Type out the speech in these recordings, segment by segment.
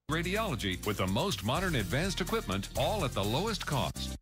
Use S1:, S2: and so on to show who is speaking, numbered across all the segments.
S1: Radiology with the most modern advanced equipment, all at the lowest cost.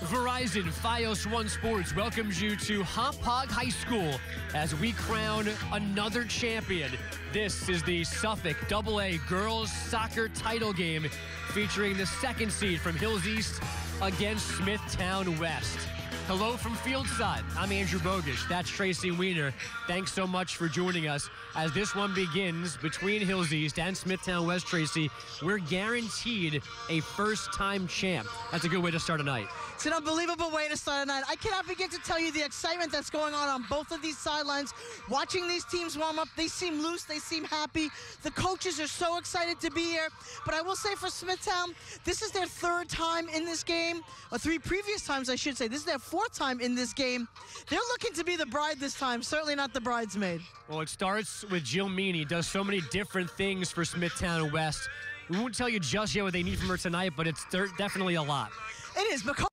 S2: Verizon Fios One Sports welcomes you to Hop Hog High School as we crown another champion. This is the Suffolk AA Girls Soccer Title Game featuring the second seed from Hills East against Smithtown West. Hello from Fieldside. I'm Andrew Bogish. That's Tracy Weiner. Thanks so much for joining us as this one begins between Hills East and Smithtown West. Tracy, we're guaranteed a first-time champ. That's a good way to start a night.
S3: It's an unbelievable way to start a night. I cannot begin to tell you the excitement that's going on both of these sidelines. Watching these teams warm up, they seem loose, they seem happy. The coaches are so excited to be here. But I will say for Smithtown, this is their third time in this game, or three previous times, I should say. This is their fourth time in this game. They're looking to be the bride this time, certainly not the bridesmaid.
S2: Well, it starts with Jill Meany, does so many different things for Smithtown West. We won't tell you just yet what they need from her tonight, but it's definitely a lot.
S3: It is, because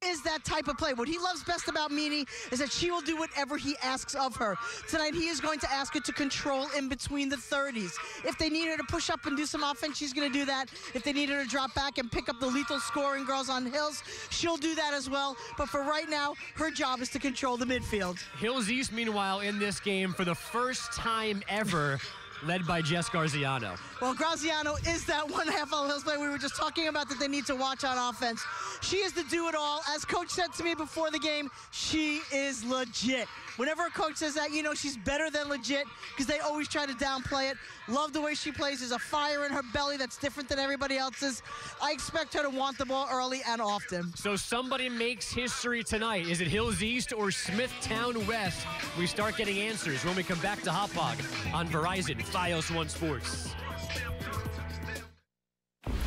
S3: is that type of play. What he loves best about Meany is that she will do whatever he asks of her. Tonight, he is going to ask her to control in between the 30s. If they need her to push up and do some offense, she's going to do that. If they need her to drop back and pick up the lethal scoring girls on Hills, she'll do that as well. But for right now, her job is to control the midfield.
S2: Hills East, meanwhile, in this game for the first time ever, led by Jess Garziano.
S3: Well, Graziano is that one half of Hills player we were just talking about that they need to watch on offense. She is the do-it-all. As Coach said to me before the game, she is legit. Whenever a coach says that, you know she's better than legit because they always try to downplay it. Love the way she plays. There's a fire in her belly that's different than everybody else's. I expect her to want the ball early and often.
S2: So somebody makes history tonight. Is it Hills East or Smithtown West? We start getting answers when we come back to Hop Hog on Verizon Fios One Sports.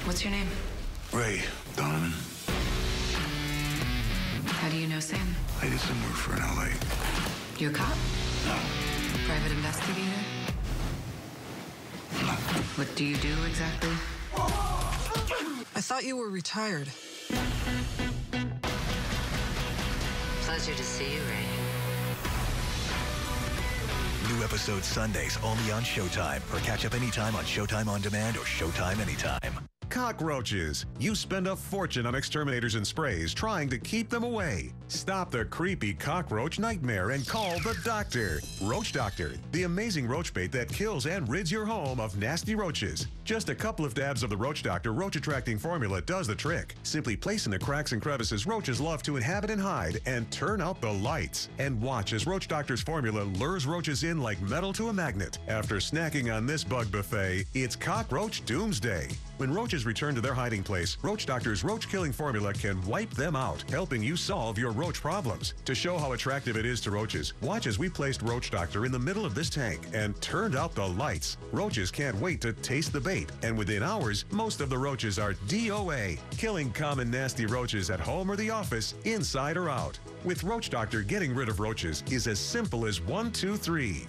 S4: What's your name?
S5: Ray Donovan.
S4: How do you know Sam?
S5: I did some work for in L.A.
S4: You a cop?
S5: No.
S4: Private investigator?
S5: No.
S4: What do you do exactly?
S6: I thought you were retired.
S4: Pleasure to see you, Ray.
S7: New episodes Sundays only on Showtime, or catch up anytime on Showtime On Demand or Showtime Anytime.
S8: Cockroaches. You spend a fortune on exterminators and sprays trying to keep them away. Stop the creepy cockroach nightmare and call the doctor. Roach Doctor, the amazing roach bait that kills and rids your home of nasty roaches. Just a couple of dabs of the Roach Doctor roach attracting formula does the trick. Simply place in the cracks and crevices roaches love to inhabit and hide and turn out the lights. And watch as Roach Doctor's formula lures roaches in like metal to a magnet. After snacking on this bug buffet, it's cockroach doomsday. When roaches return to their hiding place, Roach Doctor's roach-killing formula can wipe them out, helping you solve your roach problems. To show how attractive it is to roaches, watch as we placed Roach Doctor in the middle of this tank and turned out the lights. Roaches can't wait to taste the bait, and within hours, most of the roaches are DOA, killing common nasty roaches at home or the office, inside or out. With Roach Doctor, getting rid of roaches is as simple as 1, 2, 3.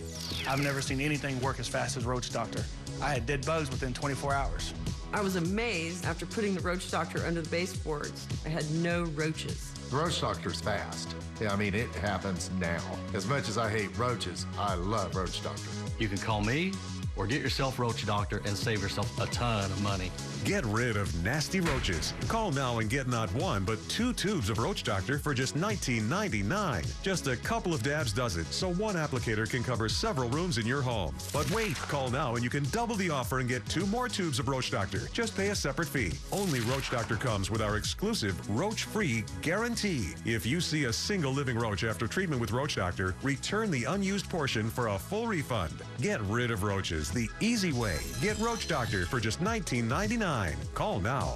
S9: I've never seen anything work as fast as Roach Doctor. I had dead bugs within 24 hours.
S10: I was amazed after putting the Roach Doctor under the baseboards. I had no roaches.
S11: The Roach Doctor's fast. Yeah, I mean, it happens now. As much as I hate roaches, I love Roach Doctor.
S12: You can call me or get yourself Roach Doctor and save yourself a ton of money.
S8: Get rid of nasty roaches. Call now and get not one, but 2 tubes of Roach Doctor for just $19.99. Just a couple of dabs does it, so one applicator can cover several rooms in your home. But wait, call now and you can double the offer and get 2 more tubes of Roach Doctor. Just pay a separate fee. Only Roach Doctor comes with our exclusive roach-free guarantee. If you see a single living roach after treatment with Roach Doctor, return the unused portion for a full refund. Get rid of roaches the easy way. Get Roach Doctor for just $19.99. Call now.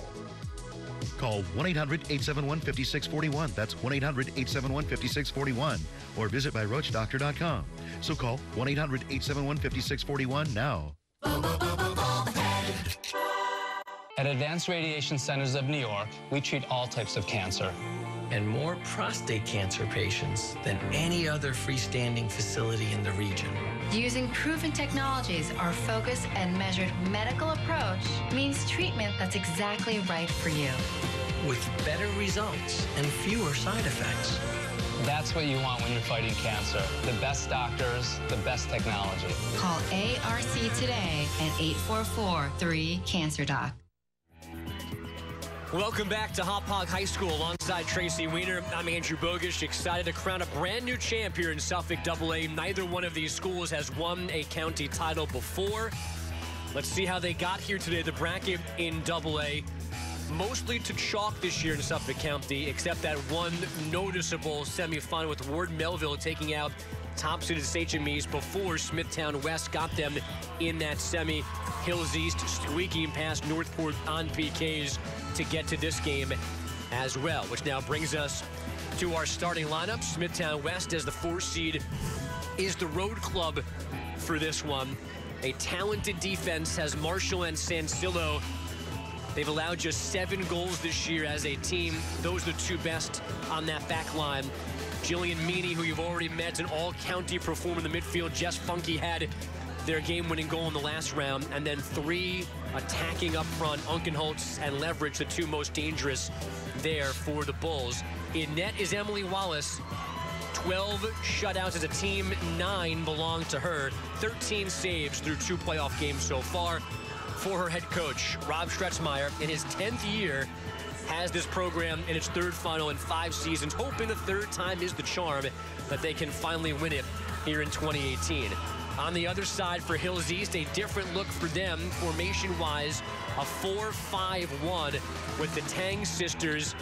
S13: Call 1-800-871-5641. That's 1-800-871-5641. Or visit myroachdoctor.com. So call 1-800-871-5641 now.
S14: At Advanced Radiation Centers of New York, we treat all types of cancer. and more prostate cancer patients than any other freestanding facility in the region.
S15: Using proven technologies, our focused and measured medical approach means treatment that's exactly right for you.
S14: With better results and fewer side effects.
S16: That's what you want when you're fighting cancer. The best doctors, the best technology.
S15: Call ARC today at 844-3-CANCER-DOC.
S2: Welcome back to Hop Hog High School alongside Tracy Weiner. I'm Andrew Bogish, excited to crown a brand new champ here in Suffolk AA. Neither one of these schools has won a county title before. Let's see how they got here today. The bracket in AA, mostly to chalk this year in Suffolk County, except that one noticeable semifinal with Ward Melville taking out top-seeded HMEs before Smithtown West got them in that semi. Hills East squeaking past Northport on PKs to get to this game as well, which now brings us to our starting lineup. Smithtown West as the 4 seed is the road club for this one. A talented defense has Marshall and Sancillo. They've allowed just 7 goals this year as a team. Those are the 2 best on that back line. Jillian Meany, who you've already met, an all-county performer in the midfield. Jess Funky had their game-winning goal in the last round. And then 3 attacking up front. Unkenholtz and Leverage, the 2 most dangerous there for the Bulls. In net is Emily Wallace. 12 shutouts as a team, 9 belong to her. 13 saves through 2 playoff games so far. For her head coach, Rob Stretzmeyer, in his 10th year, has this program in its 3rd final in 5 seasons, hoping the 3rd time is the charm, that they can finally win it here in 2018. On the other side for Hills East, a different look for them, formation-wise, a 4-5-1 with the Tang sisters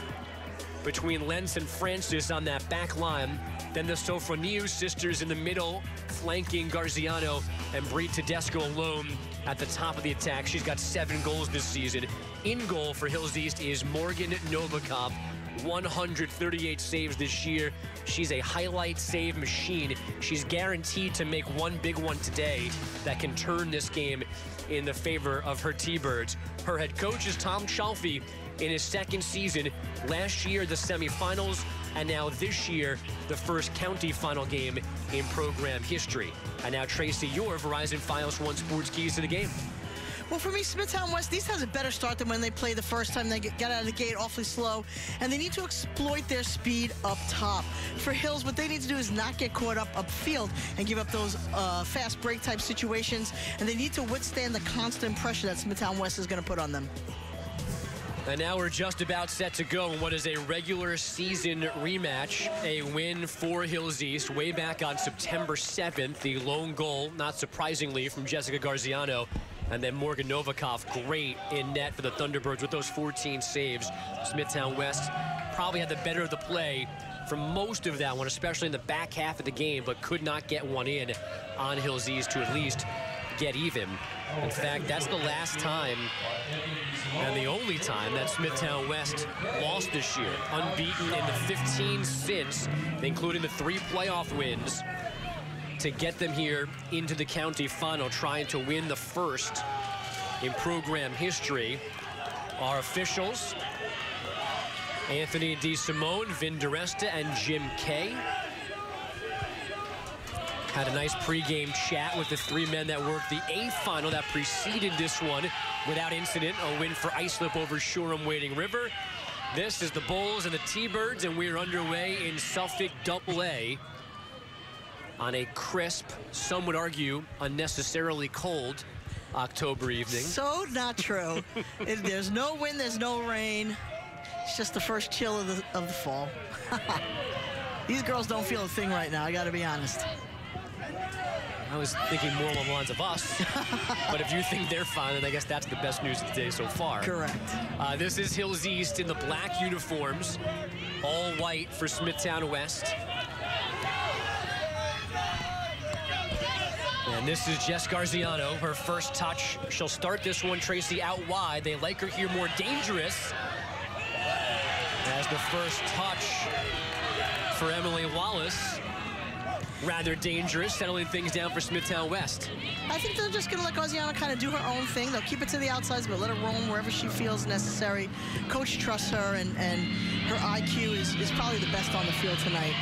S2: between Lentz and Francis on that back line. Then the Sofroniou sisters in the middle, flanking Garziano, and Brie Tedesco alone at the top of the attack. She's got 7 goals this season. In goal for Hills East is Morgan Novikov, 138 saves this year. She's a highlight save machine. She's guaranteed to make one big one today that can turn this game in the favor of her T-Birds. Her head coach is Tom Chalfie in his 2nd season. Last year, the semifinals, and now this year, the first county final game in program history. And now, Tracy, your Verizon Fios One Sports keys to the game.
S3: Well, for me, Smithtown West, these has a better start than when they played the first time. They got out of the gate awfully slow, and they need to exploit their speed up top. For Hills, what they need to do is not get caught up upfield and give up those fast break type situations, and they need to withstand the constant pressure that Smithtown West is going to put on them.
S2: And now we're just about set to go in what is a regular season rematch. A win for Hills East way back on September 7th. The lone goal, not surprisingly, from Jessica Garziano. And then Morgan Novikov, great in net for the Thunderbirds with those 14 saves. Smithtown West probably had the better of the play for most of that one, especially in the back half of the game, but could not get one in on Hills East to at least get even. In fact, that's the last time and the only time that Smithtown West lost this year. Unbeaten in the 15 since, including the 3 playoff wins to get them here into the county final, trying to win the first in program history. Our officials, Anthony DeSimone, Vin DeResta, and Jim Kay. Had a nice pregame chat with the 3 men that worked the A final that preceded this one without incident. A win for Islip over Shoreham Wading River. This is the Bulls and the T-Birds, and we're underway in Suffolk AA on a crisp, some would argue unnecessarily cold October evening.
S3: So not true. There's no wind, there's no rain. It's just the first chill of the fall. These girls don't feel a thing right now, I gotta be honest.
S2: I was thinking more along the lines of us. But if you think they're fine, then I guess that's the best news of the day so far.
S3: Correct.
S2: This is Hills East in the black uniforms. All white for Smithtown West. And this is Jess Garziano, her first touch. She'll start this one, Tracy, out wide. They like her here more dangerous. As the first touch for Emily Wallace. rather dangerous, settling things down for Smithtown West.
S3: I think they're just going to let Garziano kind of do her own thing. They'll keep it to the outsides, but let her roam wherever she feels necessary. Coach trusts her, and her IQ is probably the best on the field tonight.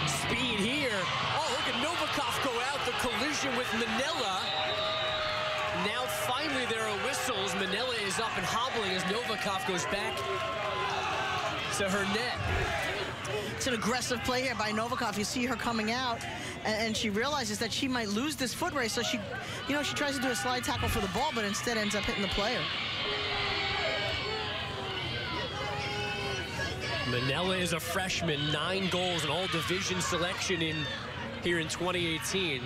S2: Speed here. Oh, look at Novikov go out. The collision with Manila. Now finally there are whistles. Manila is up and hobbling as Novikov goes back to her net.
S3: It's an aggressive play here by Novikov. You see her coming out, and she realizes that she might lose this foot race, so she tries to do a slide tackle for the ball, but instead ends up hitting the player.
S2: Manila is a freshman, 9 goals, an all-division selection here in 2018.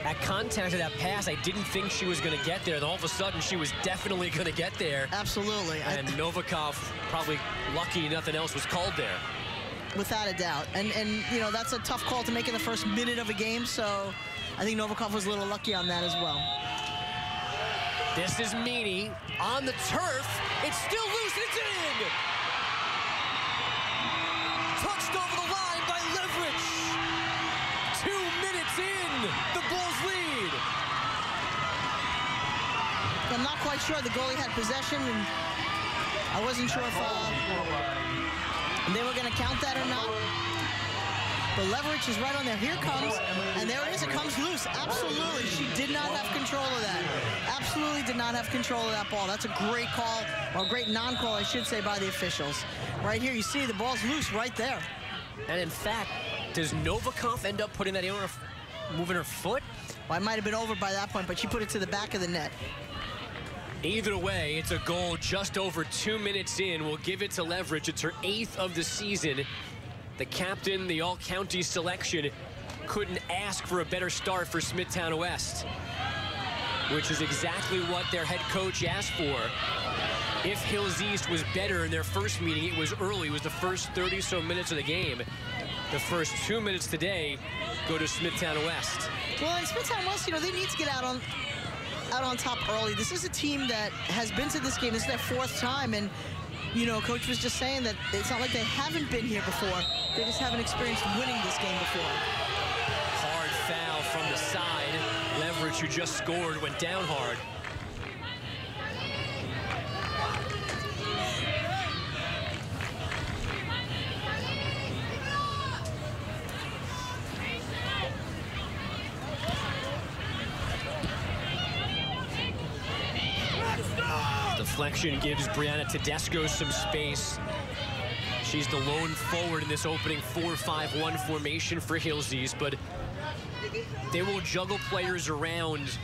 S2: At contact of that pass, I didn't think she was going to get there, and all of a sudden she was definitely going to get there.
S3: Absolutely.
S2: And Novikov probably lucky nothing else was called there.
S3: Without a doubt. And that's a tough call to make in the first minute of a game, so I think Novikov was a little lucky on that as well.
S2: This is Meany on the turf. It's still loose. It's in! Touched over the line by Leverage. 2 minutes in, the Bulls lead.
S3: I'm not quite sure. The goalie had possession, and I wasn't sure if they were going to count that or not. But Leverage is right on there. Here comes, and there it is. It comes loose. Absolutely. She did not have control of that. Absolutely did not have control of that ball. That's a great call, or great non-call, I should say, by the officials. Right here, you see the ball's loose right there.
S2: And in fact, does Novikov end up putting that in, moving her foot?
S3: Well, I might have been over by that point, but she put it to the back of the net.
S2: Either way, it's a goal just over 2 minutes in. We'll give it to Leverage. It's her 8th of the season. The captain, the all-county selection, couldn't ask for a better start for Smithtown West, which is exactly what their head coach asked for. If Hills East was better in their first meeting, it was early. It was the first 30-so minutes of the game. The first 2 minutes today go to Smithtown West.
S3: Well, in Smithtown West, they need to get out on top early. This is a team that has been to this game. This is their 4th time, and Coach was just saying that it's not like they haven't been here before. They just haven't experienced winning this game before.
S2: Hard foul from the side. Leverage, who just scored, went down hard. Deflection gives Brianna Tedesco some space. She's the lone forward in this opening 4-5-1 formation for Hills East, but they will juggle players around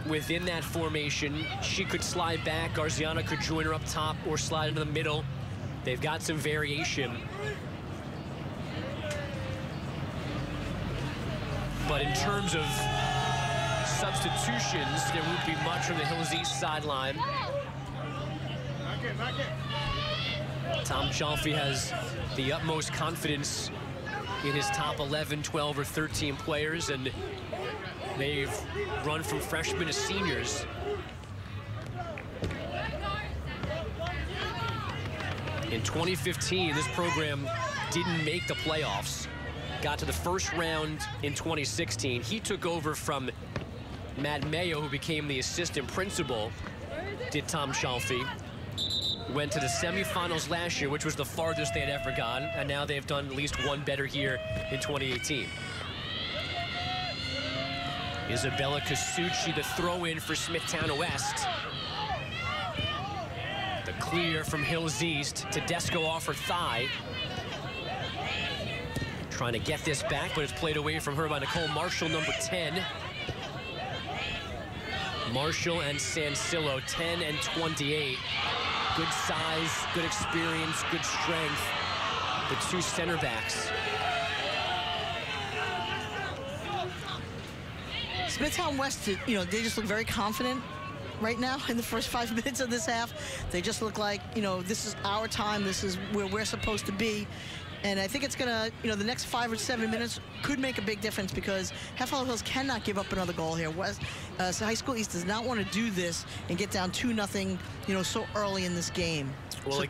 S2: within that formation. She could slide back, Garziano could join her up top or slide into the middle. They've got some variation. But in terms of substitutions, there won't be much from the Hills East sideline. Tom Chalfie has the utmost confidence in his top 11, 12, or 13 players, and they've run from freshmen to seniors. In 2015, this program didn't make the playoffs. Got to the first round in 2016. He took over from Matt Mayo, who became the assistant principal, did Tom Chalfie. Went to the semifinals last year, which was the farthest they had ever gone, and now they've done at least one better here in 2018. Isabella Casucci, the throw-in for Smithtown West. The clear from Hills East. Tedesco off her thigh. Trying to get this back, but it's played away from her by Nicole Marshall, number 10. Marshall and Sansillo, 10 and 28. Good size, good experience, good strength. The 2 center backs.
S3: Smithtown West, they just look very confident right now in the first 5 minutes of this half. They just look like, this is our time. This is where we're supposed to be. And I think it's going to, the next 5 or 7 minutes could make a big difference, because Heffalo Hills cannot give up another goal here. So High School East does not want to do this and get down 2-0, so early in this game.
S2: Well,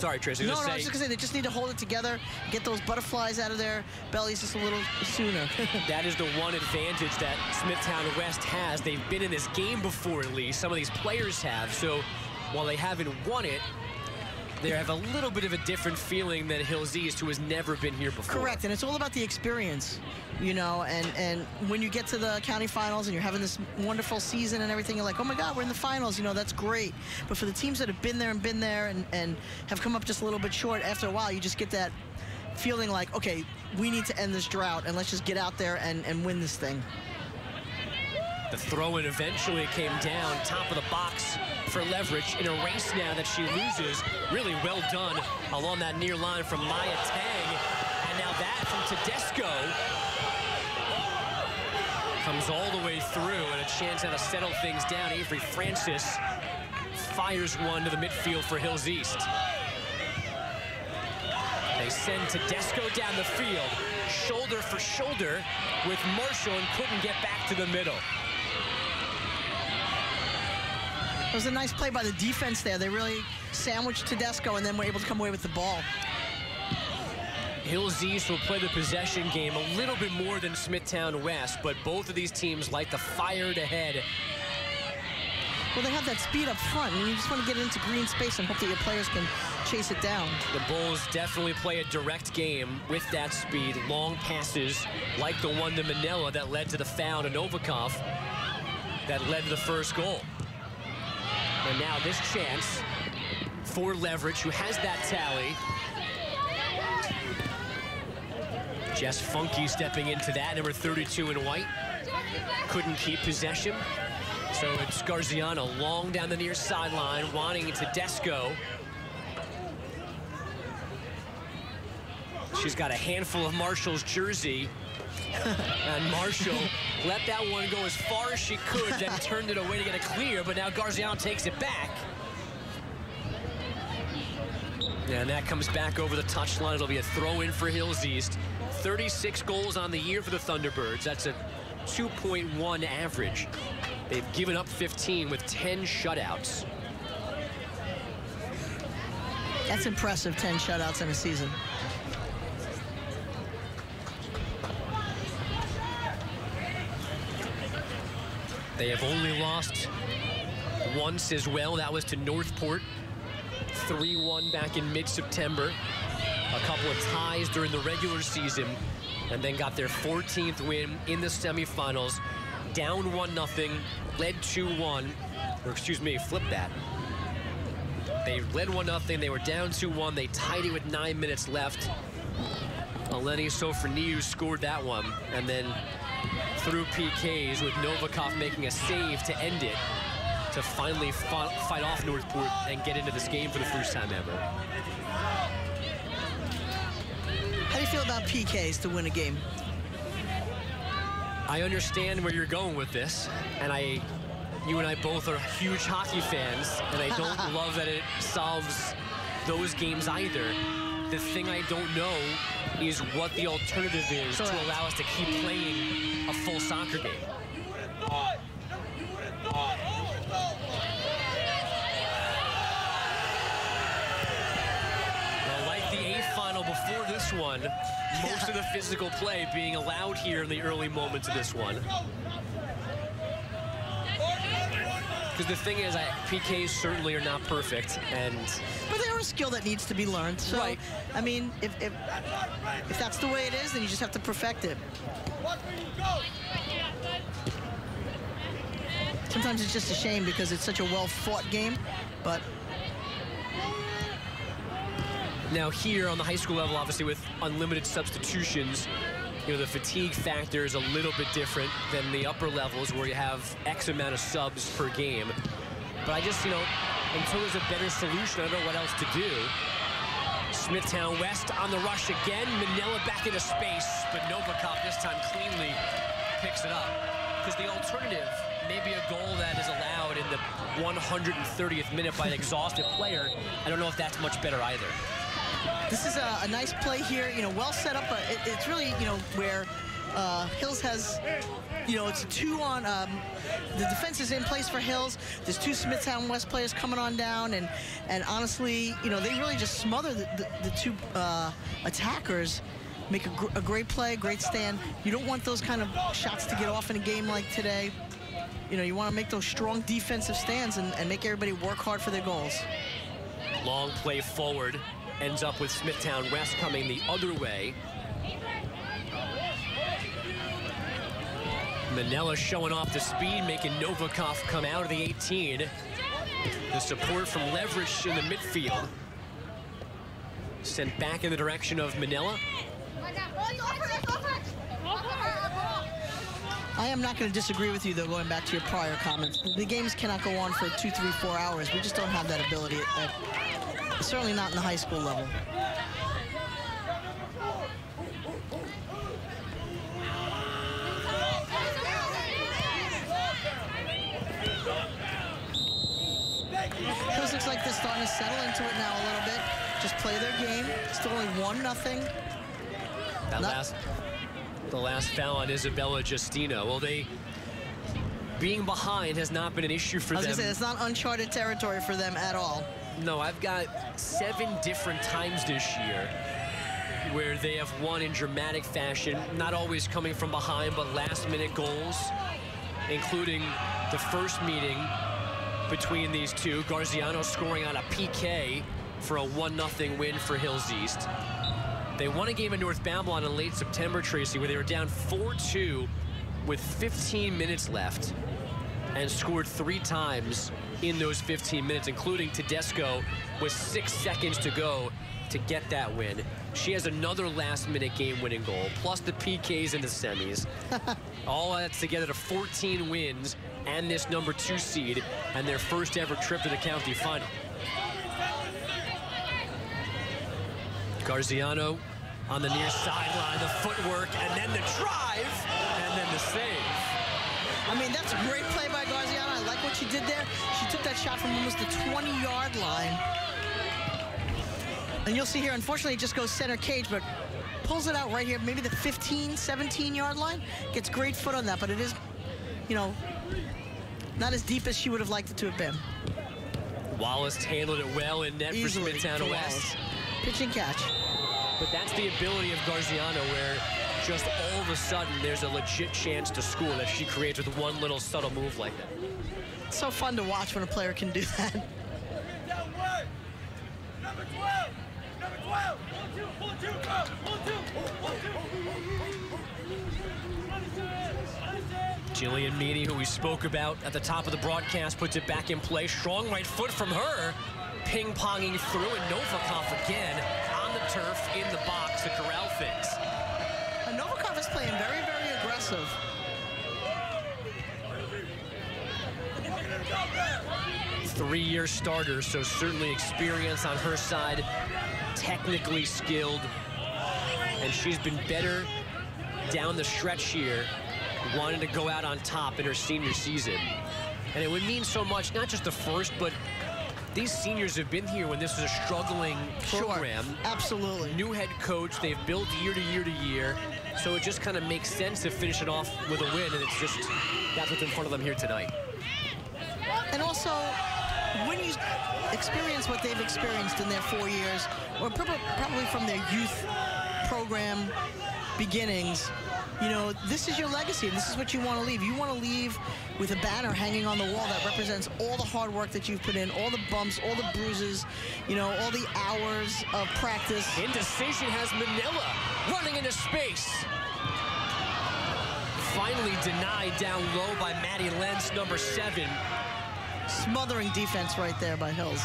S2: Sorry, Tracy.
S3: No, I was just going to say, they just need to hold it together, get those butterflies out of their bellies just a little sooner.
S2: That is the one advantage that Smithtown West has. They've been in this game before, at least. Some of these players have. So while they haven't won it, they have a little bit of a different feeling than Hills East, who has never been here before.
S3: Correct, and it's all about the experience, you know, and when you get to the county finals and you're having this wonderful season and everything, you're like, oh my God, we're in the finals, you know, that's great. But for the teams that have been there and have come up just a little bit short, after a while, you just get that feeling like, okay, we need to end this drought and let's just get out there and win this thing.
S2: The throw-in eventually came down, top of the box for Leverage in a race now that she loses. Really well done along that near line from Maya Tang. And now that from Tedesco comes all the way through, and a chance now to settle things down. Avery Francis fires one to the midfield for Hills East. They send Tedesco down the field, shoulder for shoulder with Marshall, and couldn't get back to the middle.
S3: It was a nice play by the defense there. They really sandwiched Tedesco and then were able to come away with the ball.
S2: Hills East will play the possession game a little bit more than Smithtown West, but both of these teams like to fire it ahead.
S3: Well, they have that speed up front, and you just want to get it into green space and hope that your players can chase it down.
S2: The Bulls definitely play a direct game with that speed. Long passes like the one to Manila that led to the foul to Novikov that led to the first goal. And now this chance for Leverage, who has that tally. Jess Funky stepping into that, number 32 in white. Couldn't keep possession. So it's Garziano long down the near sideline, wanting Tedesco. She's got a handful of Marshall's jersey. And Marshall let that one go as far as she could, then turned it away to get a clear, but now Garziano takes it back. And that comes back over the touchline. It'll be a throw-in for Hills East. 36 goals on the year for the Thunderbirds. That's a 2.1 average. They've given up 15 with 10 shutouts.
S3: That's impressive, 10 shutouts in a season.
S2: They have only lost once as well. That was to Northport. 3-1 back in mid-September. A couple of ties during the regular season, and then got their 14th win in the semifinals. Down 1-0, led 2-1, or excuse me, flip that. They led 1-0, they were down 2-1, they tied it with 9 minutes left. Eleni Sofroniou scored that one, and then through PKs with Novikov making a save to end it, to finally fight off Northport and get into this game for the first time ever.
S3: How do you feel about PKs to win a game?
S2: I understand where you're going with this, and you and I both are huge hockey fans, and I don't love that it solves those games either. The thing I don't know is what the alternative is to allow us to keep playing a full soccer game. Well, like the eighth final before this one, most of the physical play being allowed here in the early moments of this one. Because the thing is, PKs certainly are not perfect,
S3: but they are a skill that needs to be learned. So, right. I mean, if that's the way it is, then you just have to perfect it. Sometimes it's just a shame because it's such a well-fought game, but...
S2: Now here on the high school level, obviously with unlimited substitutions, you know, the fatigue factor is a little bit different than the upper levels where you have X amount of subs per game. But I just, you know, until there's a better solution, I don't know what else to do. Smithtown West on the rush again. Manila back into space, but Novikov this time cleanly picks it up. Because the alternative may be a goal that is allowed in the 130th minute by an exhausted player. I don't know if that's much better either.
S3: This is a nice play here, you know, well set up. It's really, you know, where Hills has, it's a 2-on. The defense is in place for Hills. There's 2 Smithtown West players coming on down, and honestly, they really just smother the 2 attackers. Make a great play, great stand. You don't want those kind of shots to get off in a game like today. You want to make those strong defensive stands and make everybody work hard for their goals.
S2: Long play forward ends up with Smithtown West coming the other way. Manella showing off the speed, making Novikov come out of the 18. The support from Leverage in the midfield. Sent back in the direction of Manella.
S3: I am not going to disagree with you, though, going back to your prior comments. The games cannot go on for 2, 3, 4 hours. We just don't have that ability, certainly not in the high school level. It looks like they're starting to settle into it now a little bit. Just play their game. Still only 1-0.
S2: The last foul on Isabella Justino. Well, being behind has not been an issue for them.
S3: I was going to say, it's not uncharted territory for them at all.
S2: No, I've got 7 different times this year where they have won in dramatic fashion, not always coming from behind, but last-minute goals, including the first meeting between these two. Garziano scoring on a PK for a 1-0 win for Hills East. They won a game in North Babylon in late September, Tracy, where they were down 4-2 with 15 minutes left and scored 3 times in those 15 minutes, including Tedesco with 6 seconds to go to get that win. She has another last-minute game-winning goal, plus the PKs in the semis. All that's together to 14 wins and this number 2 seed and their first ever trip to the county final. Garziano on the near sideline, the footwork, and then the drive, and then the save.
S3: I mean, that's a great play by Garziano. I like what she did there. She took that shot from almost the 20-yard line. And you'll see here, unfortunately, it just goes center cage, but pulls it out right here, maybe the 15, 17-yard line. Gets great foot on that, but it is, not as deep as she would have liked it to have been.
S2: Wallace handled it well in net
S3: Easily
S2: for Smithtown West.
S3: Pitch and catch.
S2: But that's the ability of Garziano, where just all of a sudden there's a legit chance to score that she creates with one little subtle move like that.
S3: It's so fun to watch when a player can do that.
S17: Number 12! Number 12! 1-2!
S2: Jillian Meany, who we spoke about at the top of the broadcast, puts it back in play. Strong right foot from her. Ping-ponging through, and Novikov again on the turf in the box, the corral fix.
S3: And Novikov is playing very, very aggressive.
S2: Three-year starter, so certainly experience on her side, technically skilled, and she's been better down the stretch here, wanting to go out on top in her senior season. And it would mean so much, not just the first, but these seniors have been here when this was a struggling program.
S3: Sure, absolutely.
S2: New head coach, they've built year to year to year, so it just kind of makes sense to finish it off with a win, and it's just, that's what's in front of them here tonight.
S3: And also, when you experience what they've experienced in their 4 years, or probably from their youth program beginnings, this is your legacy, and this is what you want to leave. You want to leave with a banner hanging on the wall that represents all the hard work that you've put in, all the bumps, all the bruises, all the hours of practice.
S2: Indecision has Manila running into space. Finally denied down low by Maddie Lenz, number 7.
S3: Smothering defense right there by Hills.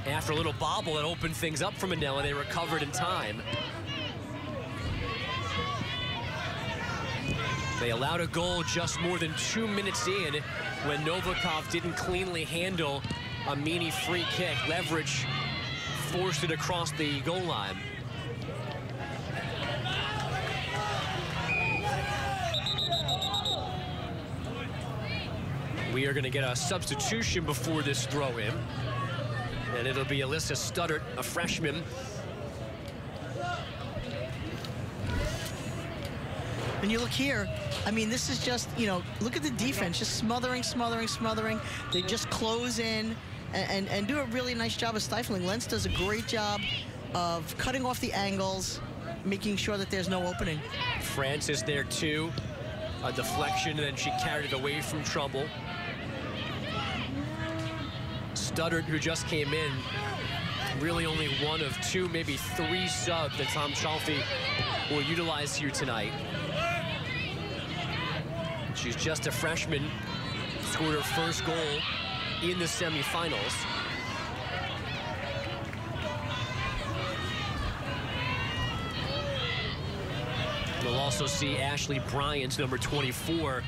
S2: After a little bobble that opened things up for Manila, they recovered in time. They allowed a goal just more than 2 minutes in when Novikov didn't cleanly handle a Meany free kick. Leverage forced it across the goal line. We are going to get a substitution before this throw-in, and it'll be Alyssa Studdert, a freshman.
S3: And you look here, I mean, this is just, you know, look at the defense, just smothering. They just close in and do a really nice job of stifling. Lentz does a great job of cutting off the angles, making sure that there's no opening.
S2: Francis there too. A deflection, and then she carried it away from trouble. Studdard, who just came in, really only one of two, maybe three subs that Tom Chalfie will utilize here tonight. She's just a freshman, scored her first goal in the semifinals. We'll also see Ashley Bryant, number 24,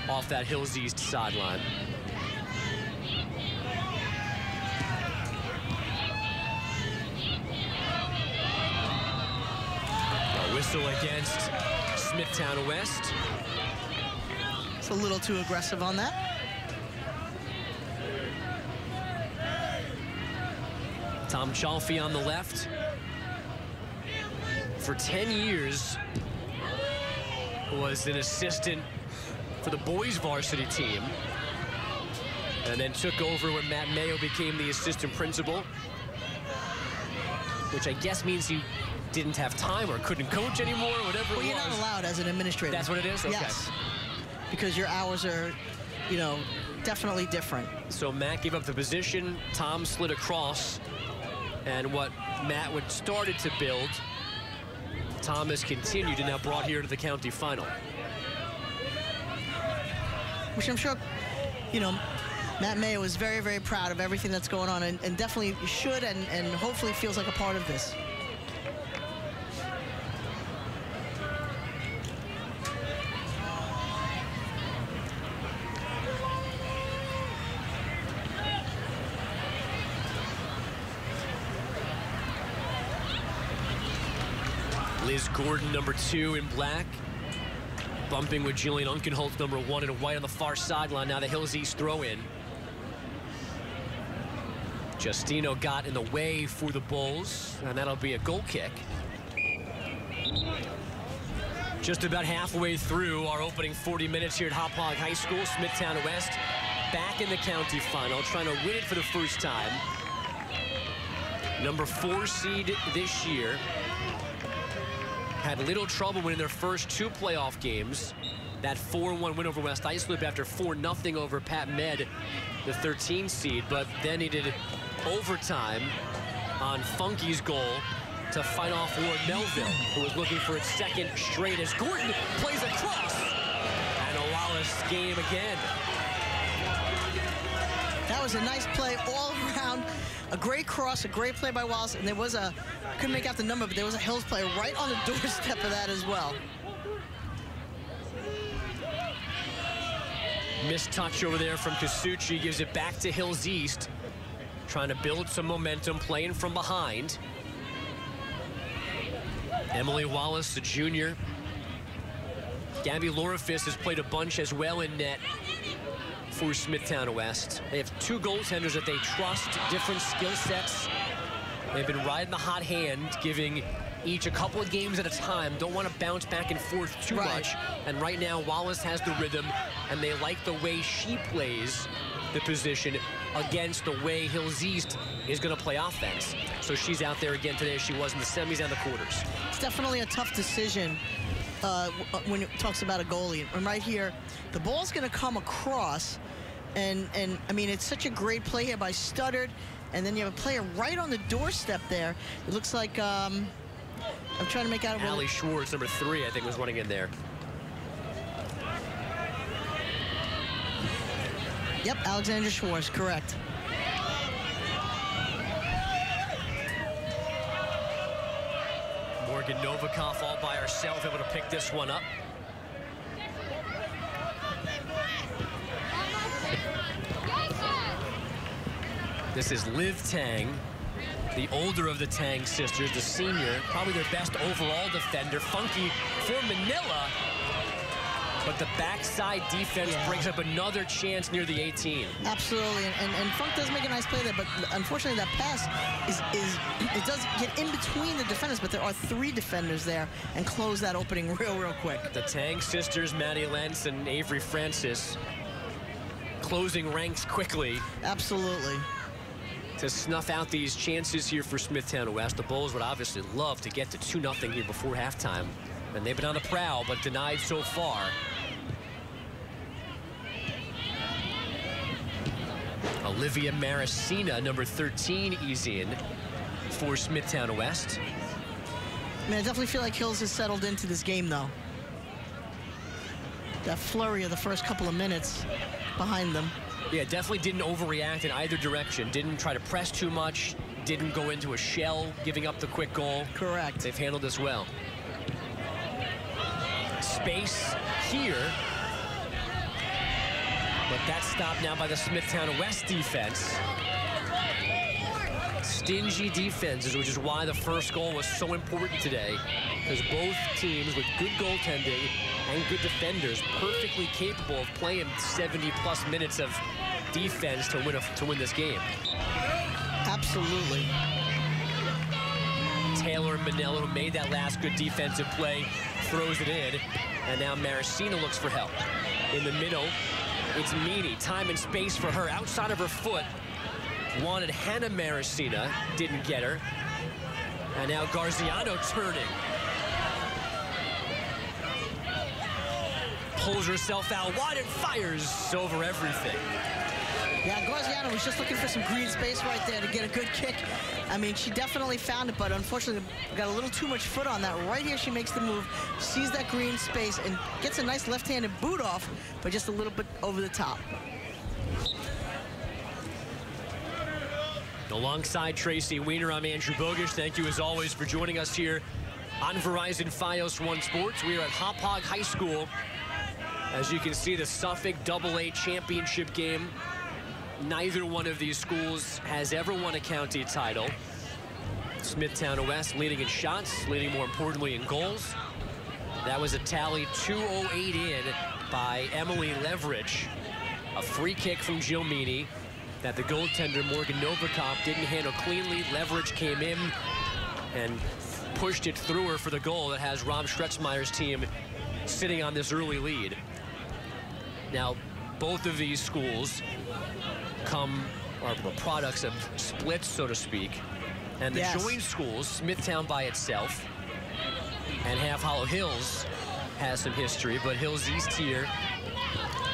S2: off that Hills East sideline. A whistle against Smithtown West.
S3: It's a little too aggressive on that.
S2: Tom Chalfie on the left. For 10 years, was an assistant for the boys varsity team, and then took over when Matt Mayo became the assistant principal, which I guess means he didn't have time or couldn't coach anymore, or whatever it was.
S3: Well, you're not allowed as an administrator.
S2: That's what it is? Okay.
S3: Yes, because your hours are, you know, definitely different.
S2: So Matt gave up the position, Tom slid across, and what Matt would started to build, Tom has continued and now brought here to the county final.
S3: Which I'm sure, you know, Matt Mayo is very, very proud of everything that's going on, and definitely should and hopefully feels like a part of this.
S2: Liz Gordon, number 2 in black, bumping with Jillian Unkenholtz, number 1 in white on the far sideline. Now the Hills East throw-in. Justino got in the way for the Bulls, and that'll be a goal kick. Just about halfway through our opening 40 minutes here at Hop Hog High School. Smithtown West back in the county final, trying to win it for the first time. Number 4 seed this year. Had little trouble winning their first 2 playoff games. That 4-1 win over West Islip after 4-0 over Pat Med, the 13 seed, but then he did overtime on Funky's goal to fight off Ward Melville, who was looking for its second straight as Gordon plays across. And a Wallace game again.
S3: That was a nice play all around. A great cross, a great play by Wallace, and there was a, couldn't make out the number, but there was a Hills play right on the doorstep of that as well.
S2: Missed touch over there from Kasuchi, gives it back to Hills East. Trying to build some momentum, playing from behind. Emily Wallace, the junior. Gabby Lorafis has played a bunch as well in net for Smithtown West. They have 2 goaltenders that they trust, different skill sets. They've been riding the hot hand, giving each a couple of games at a time. Don't want to bounce back and forth too much. And right now, Wallace has the rhythm, and they like the way she plays the position against the way Hills East is going to play offense. So she's out there again today as she was in the semis and the quarters.
S3: It's definitely a tough decision when it talks about a goalie. And right here, the ball's going to come across, and I mean, it's such a great play here by Studdard, and then you have a player right on the doorstep there. It looks like, I'm trying to make out...
S2: Allie Schwartz, number 3, I think, was running in there.
S3: Yep, Alexandra Schwartz, correct.
S2: Morgan Novikov all by herself, able to pick this one up. This is Liv Tang, the older of the Tang sisters, the senior, probably their best overall defender. Funky for Manila. But the backside defense brings up another chance near the 18.
S3: Absolutely, and Funk does make a nice play there, but unfortunately that pass it does get in between the defenders, but there are 3 defenders there and close that opening real quick.
S2: The Tang sisters, Maddie Lentz and Avery Francis, closing ranks quickly.
S3: Absolutely.
S2: To snuff out these chances here for Smithtown West. The Bulls would obviously love to get to 2-0 here before halftime. And they've been on the prowl, but denied so far. Olivia Maricina, number 13, easy in for Smithtown West.
S3: I mean, I definitely feel like Hills has settled into this game, though. That flurry of the first couple of minutes behind them.
S2: Yeah, definitely didn't overreact in either direction. Didn't try to press too much. Didn't go into a shell, giving up the quick goal.
S3: Correct.
S2: They've handled this well. Space here. But that's stopped now by the Smithtown West defense. Stingy defenses, which is why the first goal was so important today. Because both teams with good goaltending and good defenders, perfectly capable of playing 70-plus minutes of defense to win this game.
S3: Absolutely.
S2: Taylor Manella, who made that last good defensive play, throws it in. And now Maricina looks for help. In the middle, it's Meany. Time and space for her. Outside of her foot. Wanted Hannah Maricina. Didn't get her. And now Garziano turning. Pulls herself out wide and fires over everything.
S3: Yeah, Garziano was just looking for some green space right there to get a good kick. I mean, she definitely found it, but unfortunately got a little too much foot on that. Right here, she makes the move, sees that green space, and gets a nice left-handed boot off, but just a little bit over the top.
S2: Alongside Tracy Weiner, I'm Andrew Bogish. Thank you, as always, for joining us here on Verizon Fios One Sports. We are at Hauppauge High School. As you can see, the Suffolk AA championship game. Neither one of these schools has ever won a county title. Smithtown West leading in shots, leading more importantly in goals. That was a tally 2:08 in by Emily Leverage. A free kick from Jill Meany that the goaltender Morgan Novikov didn't handle cleanly. Leverage came in and pushed it through her for the goal that has Rob Stretzmeyer's team sitting on this early lead. Now, both of these schools are the products of splits, so to speak. And the joined schools, Smithtown by itself, and Half Hollow Hills has some history, but Hills East here.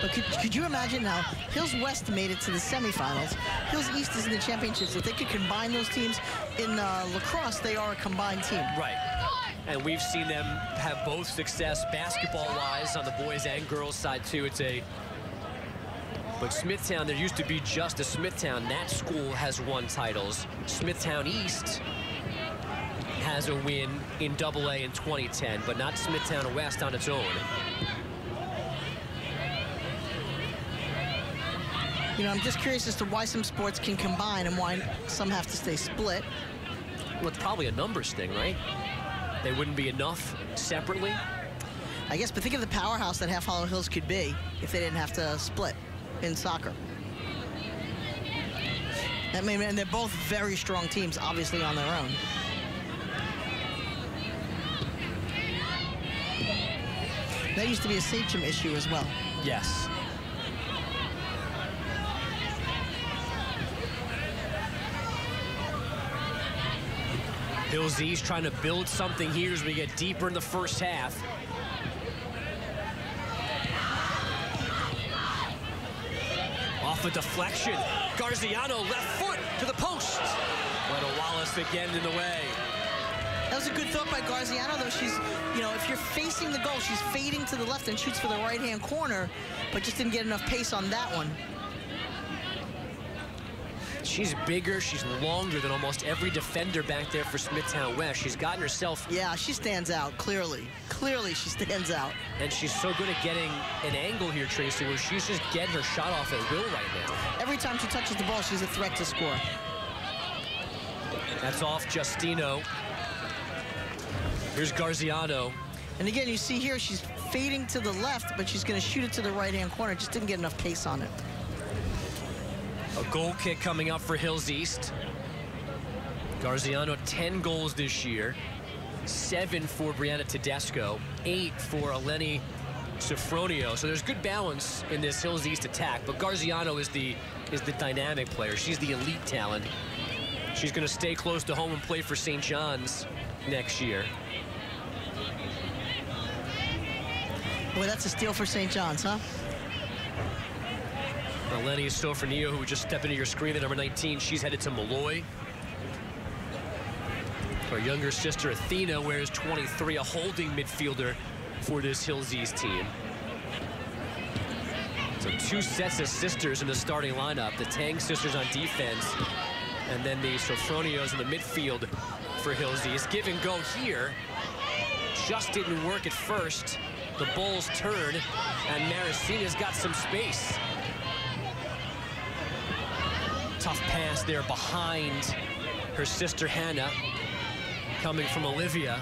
S3: But could you imagine now, Hills West made it to the semifinals. Hills East is in the championships. If they could combine those teams in lacrosse, they are a combined team.
S2: Right. And we've seen them have both success basketball-wise on the boys and girls side, too. But Smithtown, there used to be just a Smithtown. That school has won titles. Smithtown East has a win in AA in 2010, but not Smithtown West on its own.
S3: You know, I'm just curious as to why some sports can combine and why some have to stay split.
S2: Well, it's probably a numbers thing, right? They wouldn't be enough separately.
S3: I guess, but think of the powerhouse that Half Hollow Hills could be if they didn't have to split in soccer. I mean, and they're both very strong teams, obviously, on their own. That used to be a Sachem issue as well.
S2: Yes. Hills East trying to build something here as we get deeper in the first half. Off a deflection. Garziano, left foot to the post. But Wallace again in the way.
S3: That was a good thought by Garziano, though. She's, you know, if you're facing the goal, she's fading to the left and shoots for the right-hand corner, but just didn't get enough pace on that one.
S2: She's bigger, she's longer than almost every defender back there for Smithtown West. She's gotten herself...
S3: Yeah, she stands out, clearly. Clearly, she stands out.
S2: And she's so good at getting an angle here, Tracy, where she's just getting her shot off at will right now.
S3: Every time she touches the ball, she's a threat to score.
S2: That's off Justino. Here's Garziano.
S3: And again, you see here, she's fading to the left, but she's going to shoot it to the right-hand corner. Just didn't get enough pace on it.
S2: A goal kick coming up for Hills East. Garziano, 10 goals this year. 7 for Brianna Tedesco. 8 for Eleni Sofronio. So there's good balance in this Hills East attack, but Garziano is the dynamic player. She's the elite talent. She's going to stay close to home and play for St. John's next year.
S3: Boy, that's a steal for St. John's, huh?
S2: Eleni Sofronio, who just stepped into your screen at number 19, she's headed to Malloy. Her younger sister, Athena, wears 23, a holding midfielder for this Hills East team. So 2 sets of sisters in the starting lineup. The Tang sisters on defense, and then the Sofronios in the midfield for Hills East. Give and go here. Just didn't work at first. The Bulls turn, and Maricina's got some space. Tough pass there behind her sister Hannah, coming from Olivia.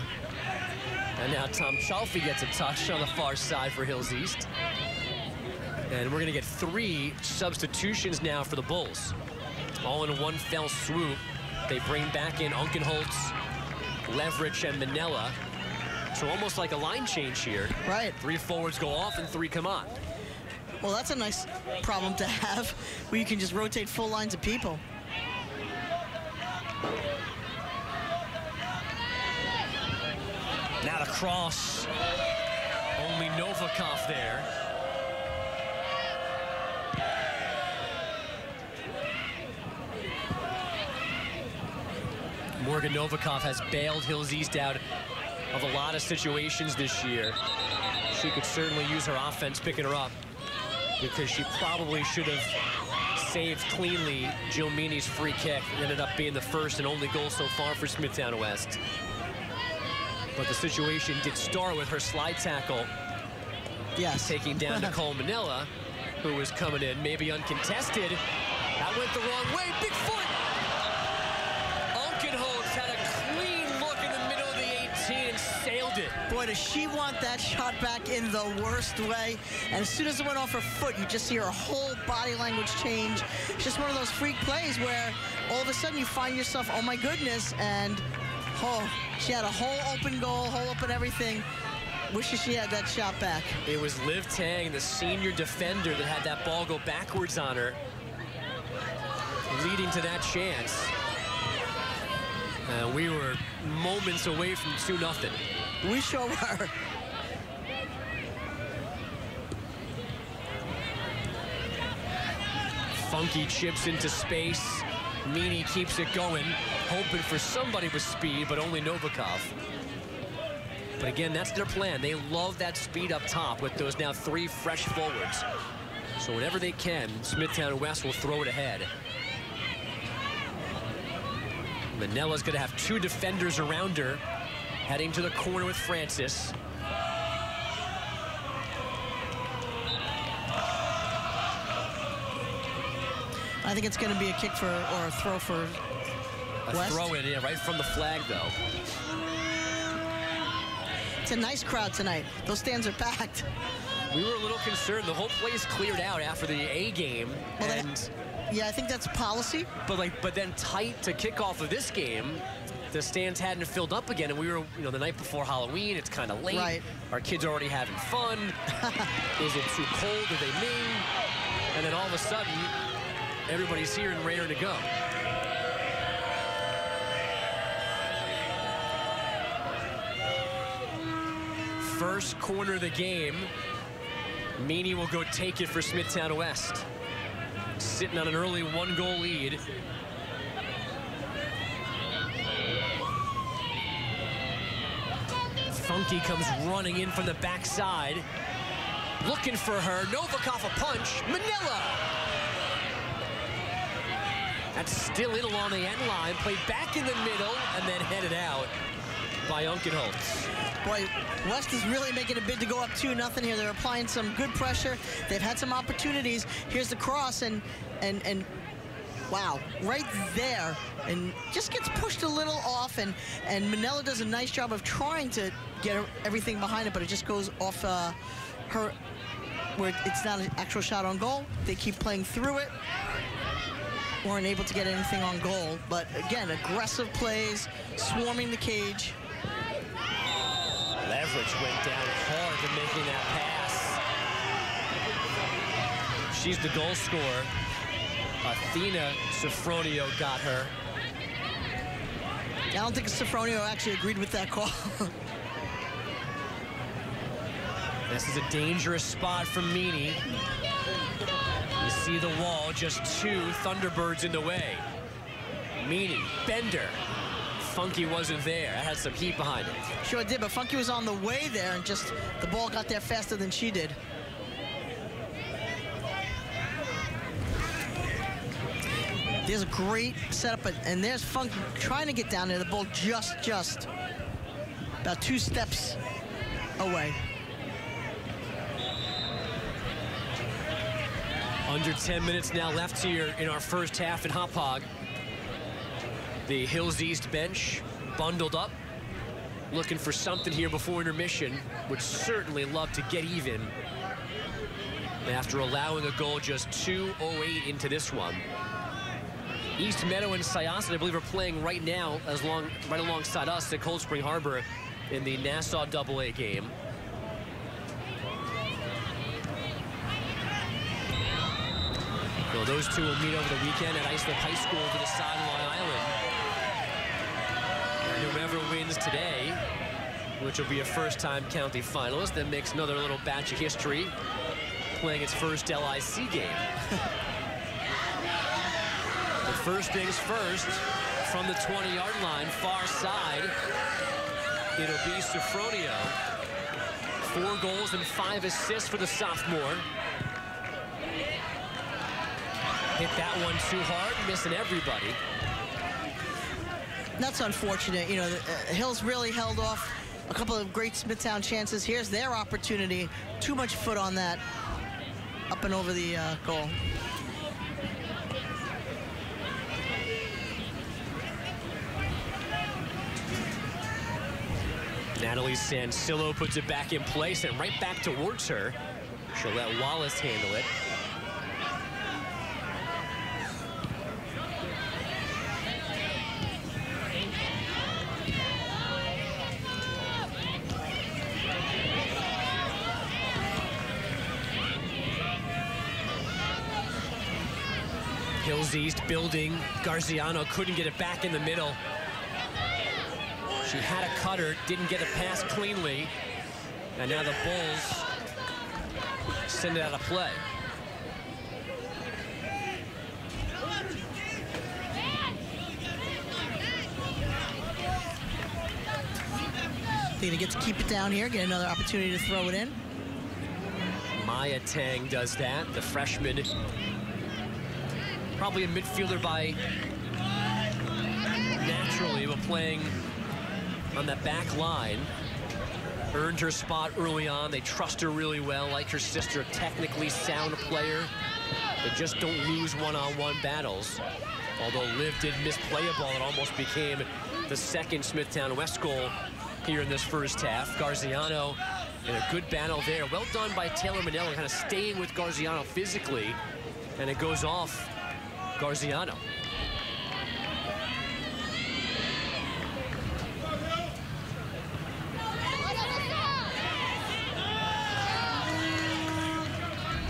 S2: And now Tom Chalfie gets a touch on the far side for Hills East. And we're going to get 3 substitutions now for the Bulls. All in one fell swoop. They bring back in Unkenholtz, Leverich, and Manella. So almost like a line change here.
S3: Right.
S2: 3 forwards go off and 3 come on.
S3: Well, that's a nice problem to have, where you can just rotate full lines of people.
S2: Now the cross. Only Novikov there. Morgan Novikov has bailed Hills East out of a lot of situations this year. She could certainly use her offense picking her up, because she probably should have saved cleanly Jill Meany's free kick. It ended up being the first and only goal so far for Smithtown West. But the situation did start with her slide tackle.
S3: Yes.
S2: Taking down Nicole Manella, who was coming in, maybe uncontested. That went the wrong way. Big foot! Unkenholtz had a clean look in the middle of the 18 and sailed it.
S3: Boy, does she want that shot back in the worst way. And as soon as it went off her foot, you just see her whole body language change. It's just one of those freak plays where all of a sudden you find yourself, oh my goodness, and oh, she had a whole open goal, whole open everything. Wishes she had that shot back.
S2: It was Liv Tang, the senior defender, that had that ball go backwards on her, leading to that chance. We were moments away from 2-0.
S3: We sure were.
S2: Funky chips into space. Meany keeps it going, hoping for somebody with speed, but only Novikov. But again, that's their plan. They love that speed up top with those now 3 fresh forwards. So whenever they can, Smithtown West will throw it ahead. Manella's going to have 2 defenders around her, heading to the corner with Francis.
S3: I think it's going to be a kick for, or a throw for West.
S2: A throw in, yeah, right from the flag, though.
S3: It's a nice crowd tonight. Those stands are packed.
S2: We were a little concerned. The whole place cleared out after the A game.
S3: Well,
S2: and
S3: yeah, I think that's policy.
S2: But then tight to kickoff of this game, the stands hadn't filled up again, and we were, the night before Halloween. It's kind of late.
S3: Right.
S2: Our kids are already having fun. Is it too cold? Do they mean? And then all of a sudden, everybody's here and raring to go. First corner of the game. Meany will go take it for Smithtown West. Sitting on an early 1-goal lead. Funky comes running in from the backside. Looking for her. Novikov a punch. Manella! That's still in along the end line. Played back in the middle and then headed out by Unkenholtz.
S3: Boy, West is really making a bid to go up 2-0 here. They're applying some good pressure. They've had some opportunities. Here's the cross, and Wow, right there, and just gets pushed a little off, and Manella does a nice job of trying to get everything behind it, but it just goes off her, where it's not an actual shot on goal. They keep playing through it. Weren't able to get anything on goal, but again, aggressive plays, swarming the cage.
S2: Leverage went down hard to making that pass. She's the goal scorer. Athena Sofronio got her.
S3: I don't think Sofronio actually agreed with that call.
S2: This is a dangerous spot from Meany. You see the wall, just 2 Thunderbirds in the way. Meany, Bender. Funky wasn't there. That had some heat behind it.
S3: Sure did, but Funky was on the way there, and just the ball got there faster than she did. There's a great setup, and there's Funky trying to get down there. The ball just about 2 steps away.
S2: Under 10 minutes now left here in our first half in Hop Hog. The Hills East bench bundled up, looking for something here before intermission. Would certainly love to get even after allowing a goal just 2:08 into this one. East Meadow and Syosset, I believe, are playing right now, right alongside us at Cold Spring Harbor in the Nassau AA game. So those two will meet over the weekend at Islip High School to decide Long Island. And whoever wins today, which will be a first-time county finalist, then makes another little batch of history, playing its first LIC game. But first things first, from the 20-yard line, far side, it'll be Sofronio. 4 goals and 5 assists for the sophomore. Hit that one too hard, missing everybody.
S3: That's unfortunate. You know, the Hills really held off a couple of great Smithtown chances. Here's their opportunity. Too much foot on that. Up and over the goal.
S2: Natalie Sansillo puts it back in place and right back towards her. She'll let Wallace handle it. Hills East building. Garziano couldn't get it back in the middle. She had a cutter, didn't get it pass cleanly. And now the Bulls send it out of play.
S3: They get to keep it down here, get another opportunity to throw it in.
S2: Maya Tang does that, the freshman. Probably a midfielder by naturally, but playing on that back line. Earned her spot early on. They trust her really well, like her sister, technically sound player, but just don't lose one-on-one battles. Although Liv did misplay a ball, it almost became the second Smithtown West goal here in this first half. Garziano in a good battle there. Well done by Taylor Manella, kind of staying with Garziano physically, and it goes off Garziano.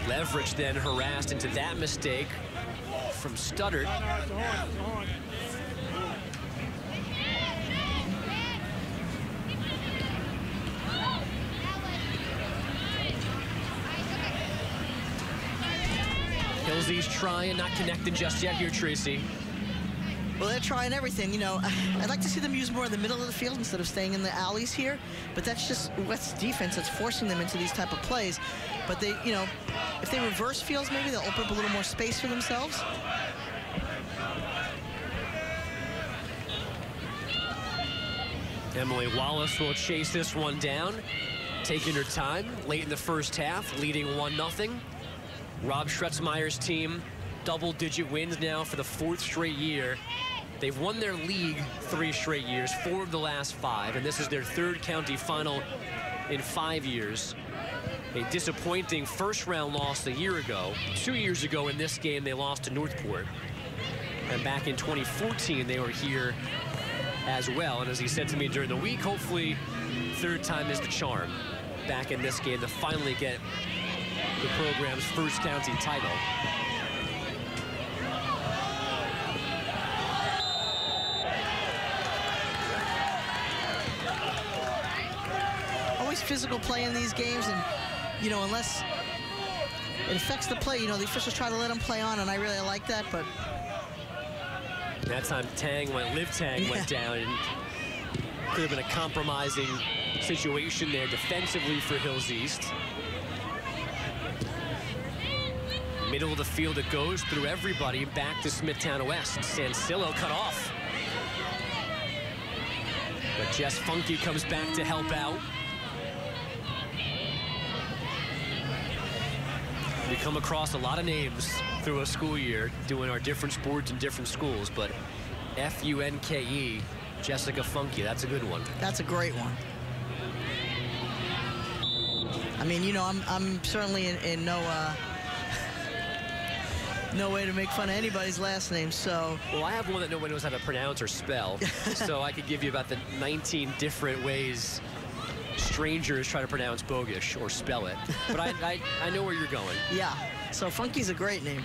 S2: Leverage then harassed into that mistake from Studdard. Hills East trying, not connecting just yet here, Tracy.
S3: Well, they're trying everything. You know, I'd like to see them use more in the middle of the field instead of staying in the alleys here. But that's just West's defense that's forcing them into these type of plays. But they, you know, if they reverse fields, maybe they'll open up a little more space for themselves.
S2: Emily Wallace will chase this one down, taking her time late in the first half, leading 1-0. Rob Schretzmeyer's team double-digit wins now for the 4th straight year. They've won their league 3 straight years, 4 of the last 5, and this is their 3rd county final in 5 years. A disappointing first-round loss a year ago. 2 years ago in this game, they lost to Northport. And back in 2014, they were here as well. And as he said to me during the week, hopefully 3rd time is the charm. Back in this game to finally get the program's first county title.
S3: Always physical play in these games, and you know, unless it affects the play, you know, the officials try to let them play on, and I really like that. But
S2: that time Liv Tang went down, and could have been a compromising situation there defensively for Hills East. Middle of the field, it goes through everybody back to Smithtown West. Sansillo cut off. But Jess Funky comes back to help out. We come across a lot of names through a school year doing our different sports in different schools, but Funke, Jessica Funky, that's a good one.
S3: That's a great one. I mean, you know, I'm certainly in no way to make fun of anybody's last name, so.
S2: Well, I have one that nobody knows how to pronounce or spell, so I could give you about the 19 different ways strangers try to pronounce Bogish or spell it. But I know where you're going.
S3: Yeah, so Funky's a great name.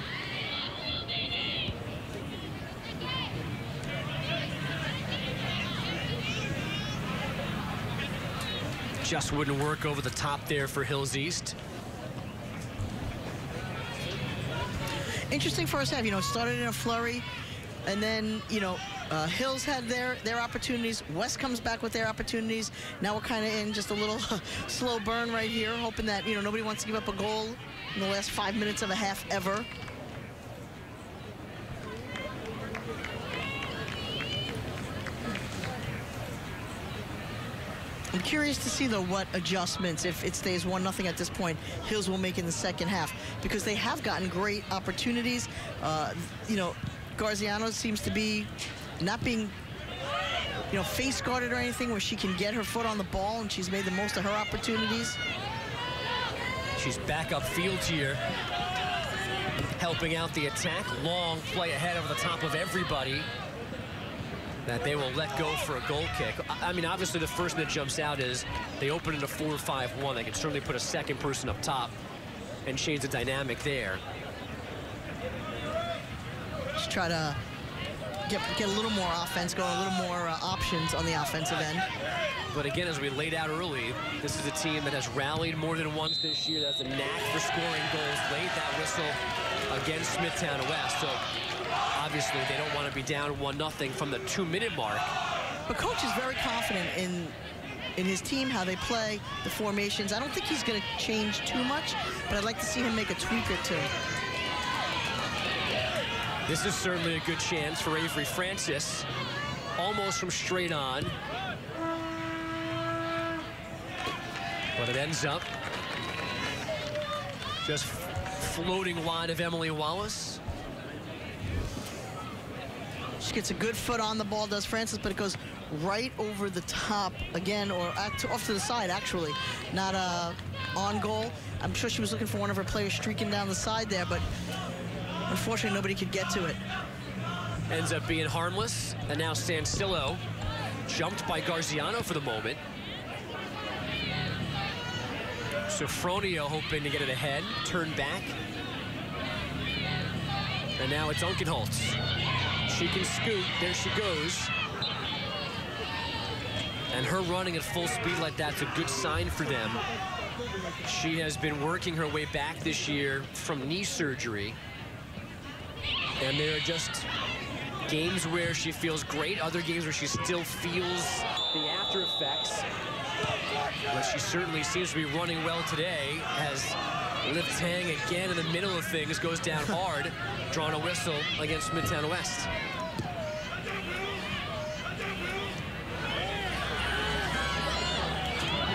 S2: Just wouldn't work over the top there for Hills East.
S3: Interesting first half, you know, it started in a flurry, and then, you know, Hills had their opportunities. West comes back with their opportunities. Now we're kind of in just a little slow burn right here, hoping that, you know, nobody wants to give up a goal in the last 5 minutes of a half ever. I'm curious to see, though, what adjustments, if it stays 1-0 at this point, Hills will make in the second half, because they have gotten great opportunities. You know, Garziano seems to be not being, you know, face guarded or anything, where she can get her foot on the ball, and she's made the most of her opportunities.
S2: She's back upfield here, helping out the attack. Long play ahead over the top of everybody that they will let go for a goal kick. I mean, obviously the first thing that jumps out is they open in a 4-5-1. They can certainly put a second person up top and change the dynamic there.
S3: Just try to get a little more offense going, a little more options on the offensive end.
S2: But again, as we laid out early, this is a team that has rallied more than once this year. That's a knack for scoring goals late. That whistle against Smithtown West. So obviously they don't want to be down 1-0 from the 2-minute mark.
S3: But coach is very confident in his team, how they play, the formations. I don't think he's going to change too much, but I'd like to see him make a tweak or two.
S2: This is certainly a good chance for Avery Francis, almost from straight on. But it ends up just floating wide of Emily Wallace.
S3: She gets a good foot on the ball, does Francis, but it goes right over the top again, or off to the side, actually. Not on goal. I'm sure she was looking for one of her players streaking down the side there, but unfortunately nobody could get to it.
S2: Ends up being harmless, and now Sansillo jumped by Garziano for the moment. Sofronio hoping to get it ahead, turn back. And now it's Unkenholtz. She can scoot, there she goes. And her running at full speed like that's a good sign for them. She has been working her way back this year from knee surgery. And there are just games where she feels great, other games where she still feels the after effects. But she certainly seems to be running well today, as Liv Tang again in the middle of things goes down hard, drawing a whistle against Smithtown West.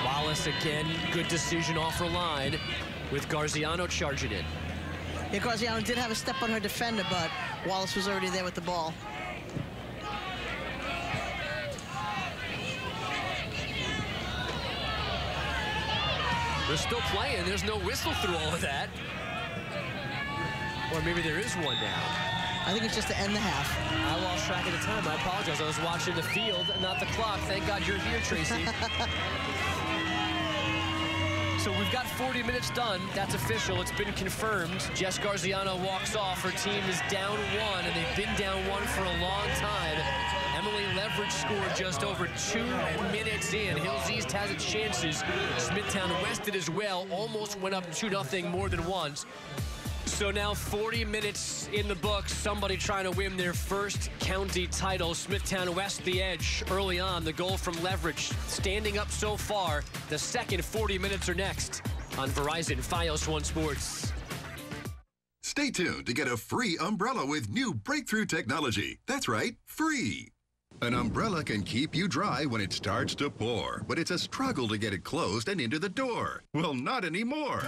S2: Wallace again, good decision off her line with Garziano charging in.
S3: Yeah, Garziano did have a step on her defender, but Wallace was already there with the ball.
S2: They're still playing. There's no whistle through all of that. Or maybe there is one now.
S3: I think it's just to end the half.
S2: I lost track of the time. I apologize. I was watching the field, not the clock. Thank God you're here, Tracy. So we've got 40 minutes done. That's official. It's been confirmed. Jess Garziano walks off. Her team is down 1, and they've been down 1 for a long time. Emily Leverage scored just over 2 minutes in. Hills East has its chances. Smithtown West did as well. Almost went up 2-0 more than once. So now 40 minutes in the books. Somebody trying to win their first county title. Smithtown West the edge early on. The goal from Leverage standing up so far. The second 40 minutes are next on Verizon Fios One Sports.
S18: Stay tuned to get a free umbrella with new breakthrough technology. That's right, free. An umbrella can keep you dry when it starts to pour, but it's a struggle to get it closed and into the door. Well, not anymore.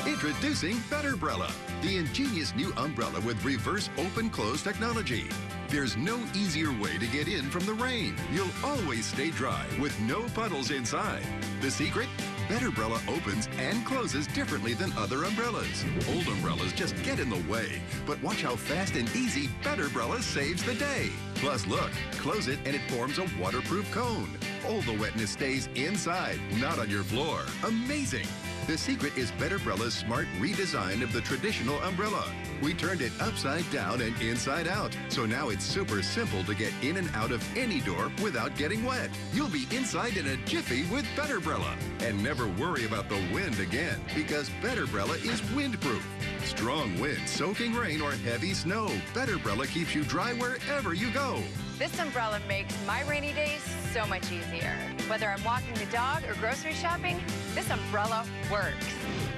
S18: Introducing Betterbrella, the ingenious new umbrella with reverse open-close technology. There's no easier way to get in from the rain. You'll always stay dry with no puddles inside. The secret? Betterbrella opens and closes differently than other umbrellas. Old umbrellas just get in the way, but watch how fast and easy Betterbrella saves the day. Plus, look, close it and it forms a waterproof cone. All the wetness stays inside, not on your floor. Amazing! The secret is Betterbrella's smart redesign of the traditional umbrella. We turned it upside down and inside out, so now it's super simple to get in and out of any door without getting wet. You'll be inside in a jiffy with Betterbrella. And never worry about the wind again, because Betterbrella is windproof. Strong wind, soaking rain, or heavy snow, Betterbrella keeps you dry wherever you go.
S19: This umbrella makes my rainy days so much easier. Whether I'm walking the dog or grocery shopping, this umbrella works.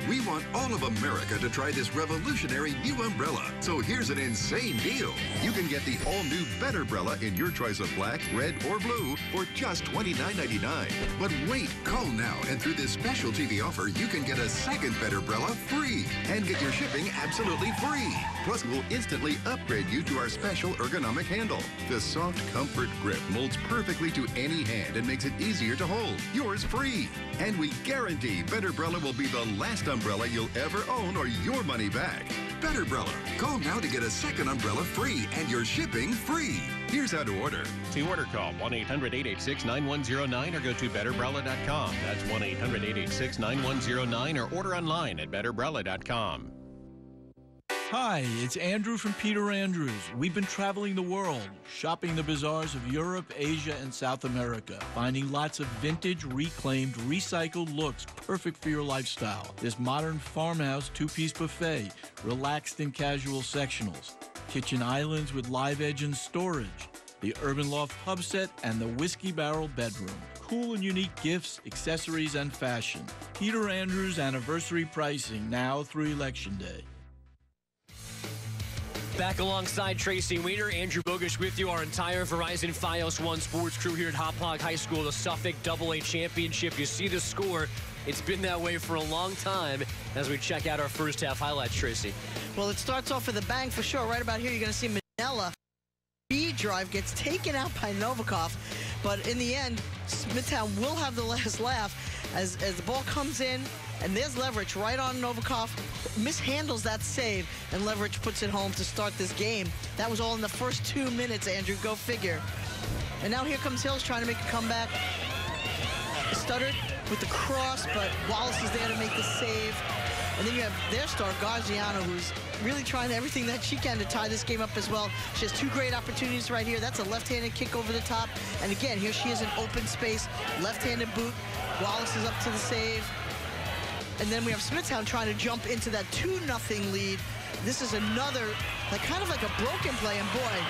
S18: We want all of America to try this revolutionary new umbrella. So here's an insane deal. You can get the all-new Betterbrella in your choice of black, red, or blue for just $29.99. But wait, call now, and through this special TV offer, you can get a second Betterbrella free and get your shipping absolutely free. Plus, we'll instantly upgrade you to our special ergonomic handle. The soft comfort grip molds perfectly to any hand and makes it easier to hold. Yours free. And we guarantee Betterbrella will be the last umbrella you'll ever own or your money back. Betterbrella. Call now to get a second umbrella free and your shipping free. Here's how to order.
S20: To order, call 1-800-886-9109 or go to betterbrella.com. That's 1-800-886-9109 or order online at betterbrella.com.
S21: Hi, it's Andrew from Peter Andrews. We've been traveling the world, shopping the bazaars of Europe, Asia, and South America, finding lots of vintage, reclaimed, recycled looks perfect for your lifestyle. This modern farmhouse two-piece buffet, relaxed and casual sectionals, kitchen islands with live edge and storage, the Urban Loft hub set, and the Whiskey Barrel bedroom. Cool and unique gifts, accessories, and fashion. Peter Andrews anniversary pricing now through Election Day.
S2: Back alongside Tracy Weiner, Andrew Bogusch with you, our entire Verizon Fios One Sports crew here at Hauppauge High School, the Suffolk AA Championship. You see the score. It's been that way for a long time as we check out our first half highlights, Tracy.
S3: Well, it starts off with a bang for sure. Right about here, you're going to see Manella. Speed drive gets taken out by Novikov, but in the end, Smithtown will have the last laugh as the ball comes in. And there's Leverage right on Novikov. Mishandles that save, and Leverage puts it home to start this game. That was all in the first 2 minutes, Andrew. Go figure. And now here comes Hills trying to make a comeback. Stuttered with the cross, but Wallace is there to make the save. And then you have their star, Garziano, who's really trying everything that she can to tie this game up as well. She has two great opportunities right here. That's a left-handed kick over the top. And again, here she is in open space. Left-handed boot. Wallace is up to the save. And then we have Smithtown trying to jump into that 2-0 lead. This is another, kind of like a broken play. And boy,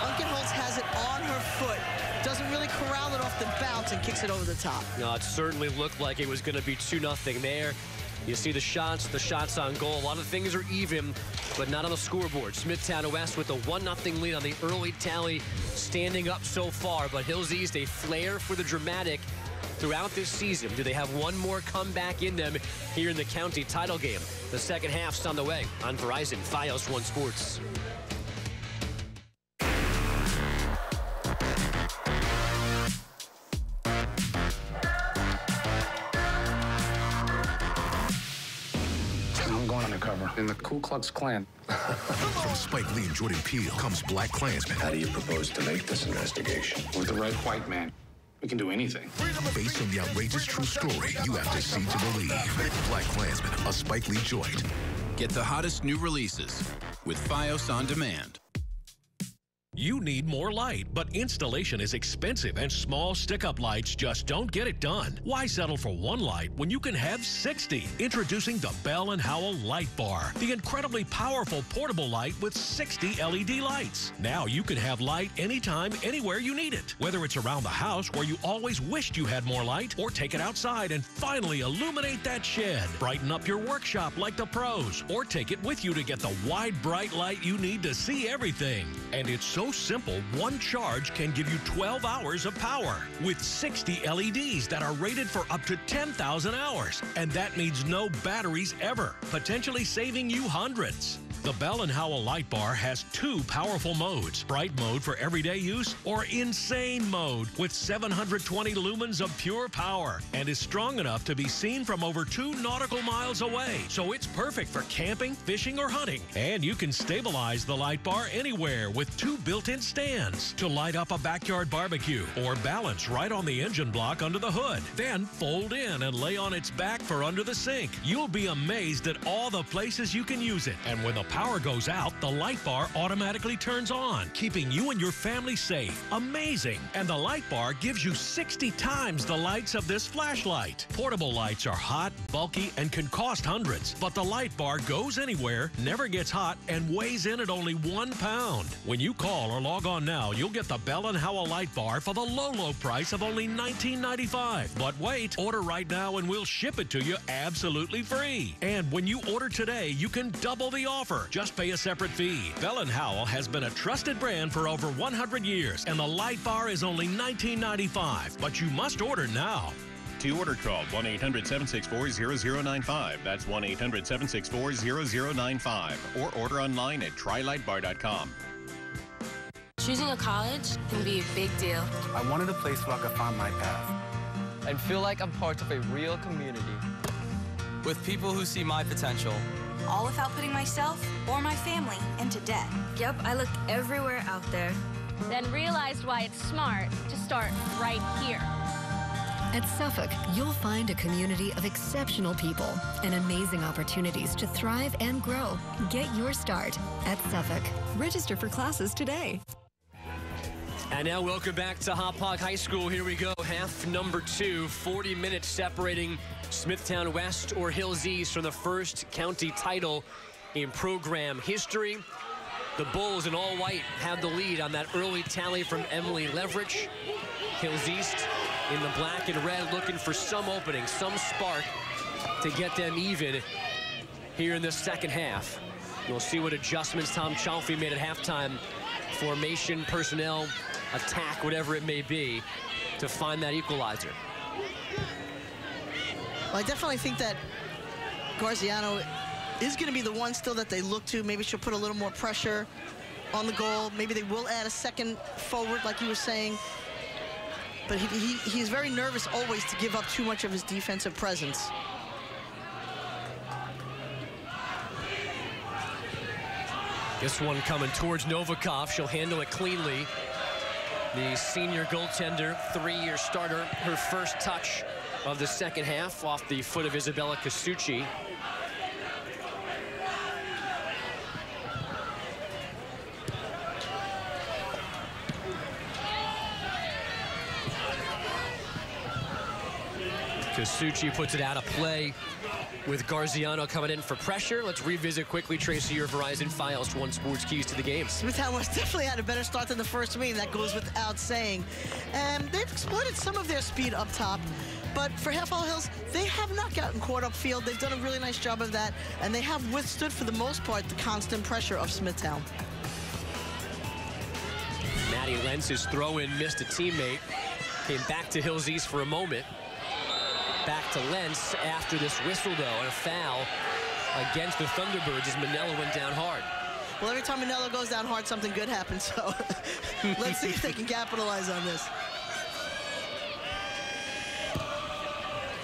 S3: Unkenholz has it on her foot. Doesn't really corral it off the bounce and kicks it over the top.
S2: No, it certainly looked like it was going to be 2-0 there. You see the shots on goal. A lot of things are even, but not on the scoreboard. Smithtown West with a 1-0 lead on the early tally, standing up so far. But Hills East, a flair for the dramatic. throughout this season. Do they have one more comeback in them here in the county title game? The second half's on the way on Verizon Fios One Sports.
S1: I'm going undercover in the Ku Klux Klan.
S5: From Spike Lee and Jordan Peele comes Black Klansman.
S1: How do you propose to make this investigation? With the right white man, we can do anything.
S5: Based on the outrageous true story you have to see to believe. Black Klansman, a Spike Lee joint.
S22: Get the hottest new releases with Fios On Demand.
S23: You need more light, but installation is expensive and small stick-up lights just don't get it done. Why settle for one light when you can have 60? Introducing the Bell & Howell Light Bar, the incredibly powerful portable light with 60 LED lights. Now you can have light anytime, anywhere you need it. Whether it's around the house where you always wished you had more light, or take it outside and finally illuminate that shed. Brighten up your workshop like the pros, or take it with you to get the wide, bright light you need to see everything. And it's so simple, one charge can give you 12 hours of power with 60 LEDs that are rated for up to 10,000 hours. And that means no batteries ever, potentially saving you hundreds. The Bell & Howell Light Bar has two powerful modes, bright mode for everyday use or insane mode with 720 lumens of pure power, and is strong enough to be seen from over 2 nautical miles away. So it's perfect for camping, fishing, or hunting. And you can stabilize the light bar anywhere with 2 built-in stands to light up a backyard barbecue or balance right on the engine block under the hood. Then fold in and lay on its back for under the sink. You'll be amazed at all the places you can use it. And when the power goes out, the light bar automatically turns on, keeping you and your family safe. Amazing! And the light bar gives you 60 times the lights of this flashlight. Portable lights are hot, bulky, and can cost hundreds, but the light bar goes anywhere, never gets hot, and weighs in at only 1 pound. When you call or log on now, you'll get the Bell & Howell Light Bar for the low price of only $19.95. But wait, order right now and we'll ship it to you absolutely free. And when you order today, you can double the offer. Just pay a separate fee. Bell & Howell has been a trusted brand for over 100 years, and the light bar is only $19.95. But you must order now.
S20: To order, call 1-800-764-0095. That's 1-800-764-0095. Or order online at trylightbar.com.
S24: Choosing a college can be a big deal.
S1: I wanted a place where I could find my path.
S25: And feel like I'm part of a real community. With people who see my potential.
S26: All without putting myself or my family into debt.
S27: Yep, I looked everywhere out there.
S28: Then realized why it's smart to start right here.
S29: At Suffolk, you'll find a community of exceptional people and amazing opportunities to thrive and grow. Get your start at Suffolk. Register for classes today.
S2: And now welcome back to Hop Hog High School. Here we go, half number 2, 40 minutes separating Smithtown West or Hills East from the first county title in program history. The Bulls in all white have the lead on that early tally from Emily Leverich. Hills East in the black and red looking for some opening, some spark to get them even here in the second half. We'll see what adjustments Tom Chalfie made at halftime. Formation, personnel, attack, whatever it may be, to find that equalizer.
S3: Well, I definitely think that Garziano is going to be the one still that they look to. Maybe she'll put a little more pressure on the goal. Maybe they will add a second forward, like you were saying. But he's very nervous always to give up too much of his defensive presence.
S2: This one coming towards Novikov. She'll handle it cleanly. The senior goaltender, 3-year starter, her first touch of the second half off the foot of Isabella Casucci. Casucci puts it out of play with Garziano coming in for pressure. Let's revisit quickly, Tracy, your Verizon Fios One Sports keys to the game.
S3: Smithtown West definitely had a better start than the first meeting. That goes without saying. And they've exploited some of their speed up top. But for Heffel Hills, they have not gotten caught upfield. They've done a really nice job of that. And they have withstood, for the most part, the constant pressure of Smithtown.
S2: Maddie Lentz's throw-in missed a teammate. Came back to Hills East for a moment. Back to Lentz after this whistle, though, and a foul against the Thunderbirds as Manella went down hard.
S3: Well, every time Manella goes down hard, something good happens, so let's see if they can capitalize on this.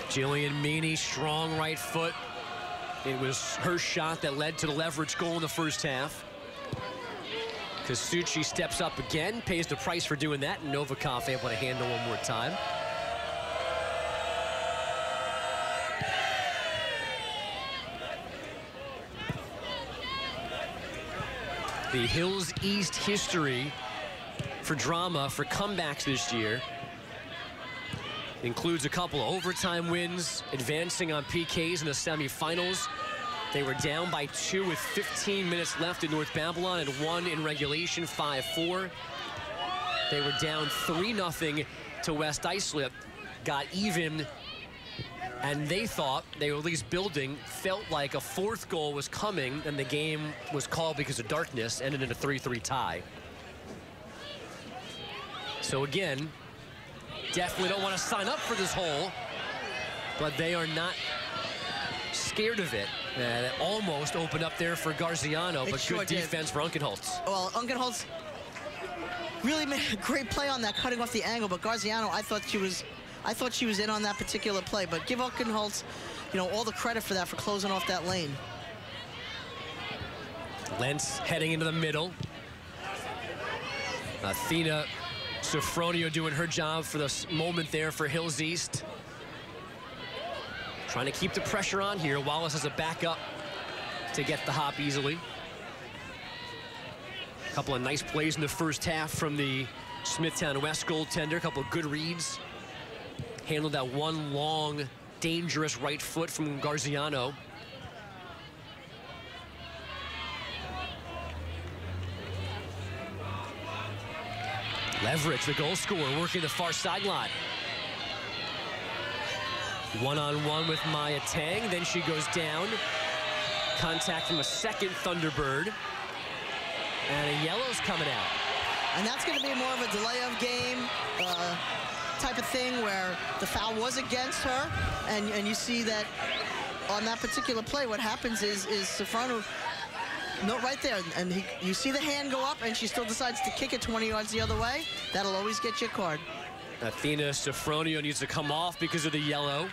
S2: Jillian Meaney, strong right foot. It was her shot that led to the leverage goal in the first half. Kasuchi steps up again, pays the price for doing that, and Novikov able to handle one more time. The Hills East history for drama, for comebacks this year, includes a couple of overtime wins, advancing on PKs in the semifinals. They were down by 2 with 15 minutes left in North Babylon and won in regulation 5-4. They were down 3-0 to West Islip, got even, and they thought they were at least building, felt like a fourth goal was coming, and the game was called because of darkness, ended in a 3-3 tie. So again, definitely don't want to sign up for this hole, but they are not scared of it. It almost opened up there for Garziano, but sure good defense for Unkenholtz. Well, Unkenholtz really made a great play on that, cutting off the angle, but Garziano, I thought she was in on that particular play, but give Unkenholtz, you know, all the credit for that, for closing off that lane. Lentz heading into the middle. Athena Sofronio doing her job for this moment there for Hills East. Trying to keep the pressure on here. Wallace has a backup to get the hop easily. A couple of nice plays in the first half from the Smithtown West goaltender. A couple of good reads. Handled that one long, dangerous right foot from Garziano. Leverage, the goal scorer, working the far sideline. One-on-one with Maya Tang, then she goes down. Contact from a second Thunderbird. And a yellow's coming out. And that's going to be more of a delay of game type of thing, where the foul was against her. And you see that on that particular play, what happens is Sofronio, no, right there, and you see the hand go up, and she still decides to kick it 20 yards the other way. That'll always get you a card. Athena Sofronio needs to come off because of the yellow.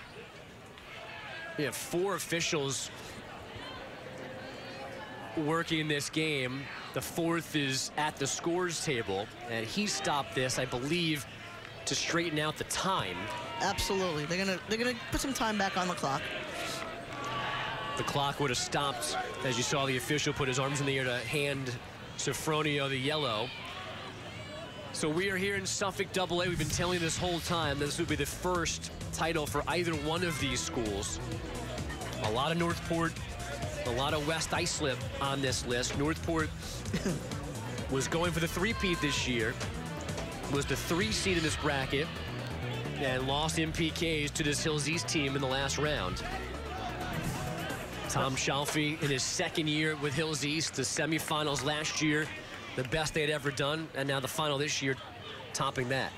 S2: We have 4 officials working this game. The 4th is at the scores table, and he stopped this, I believe, to straighten out the time. Absolutely. They're gonna put some time back on the clock. The clock would have stopped as you saw the official put his arms in the air to hand Sofronio the yellow. So we are here in Suffolk AA. We've been telling you this whole time that this would be the first title for either one of these schools. A lot of Northport, a lot of West Islip on this list. Northport was going for the three-peat this year, was the 3 seed in this bracket, and lost in PKs to this Hills East team in the last round. Tom Shalfie in his 2nd year with Hills East, the semifinals last year, the best they'd ever done, and now the final this year, topping that.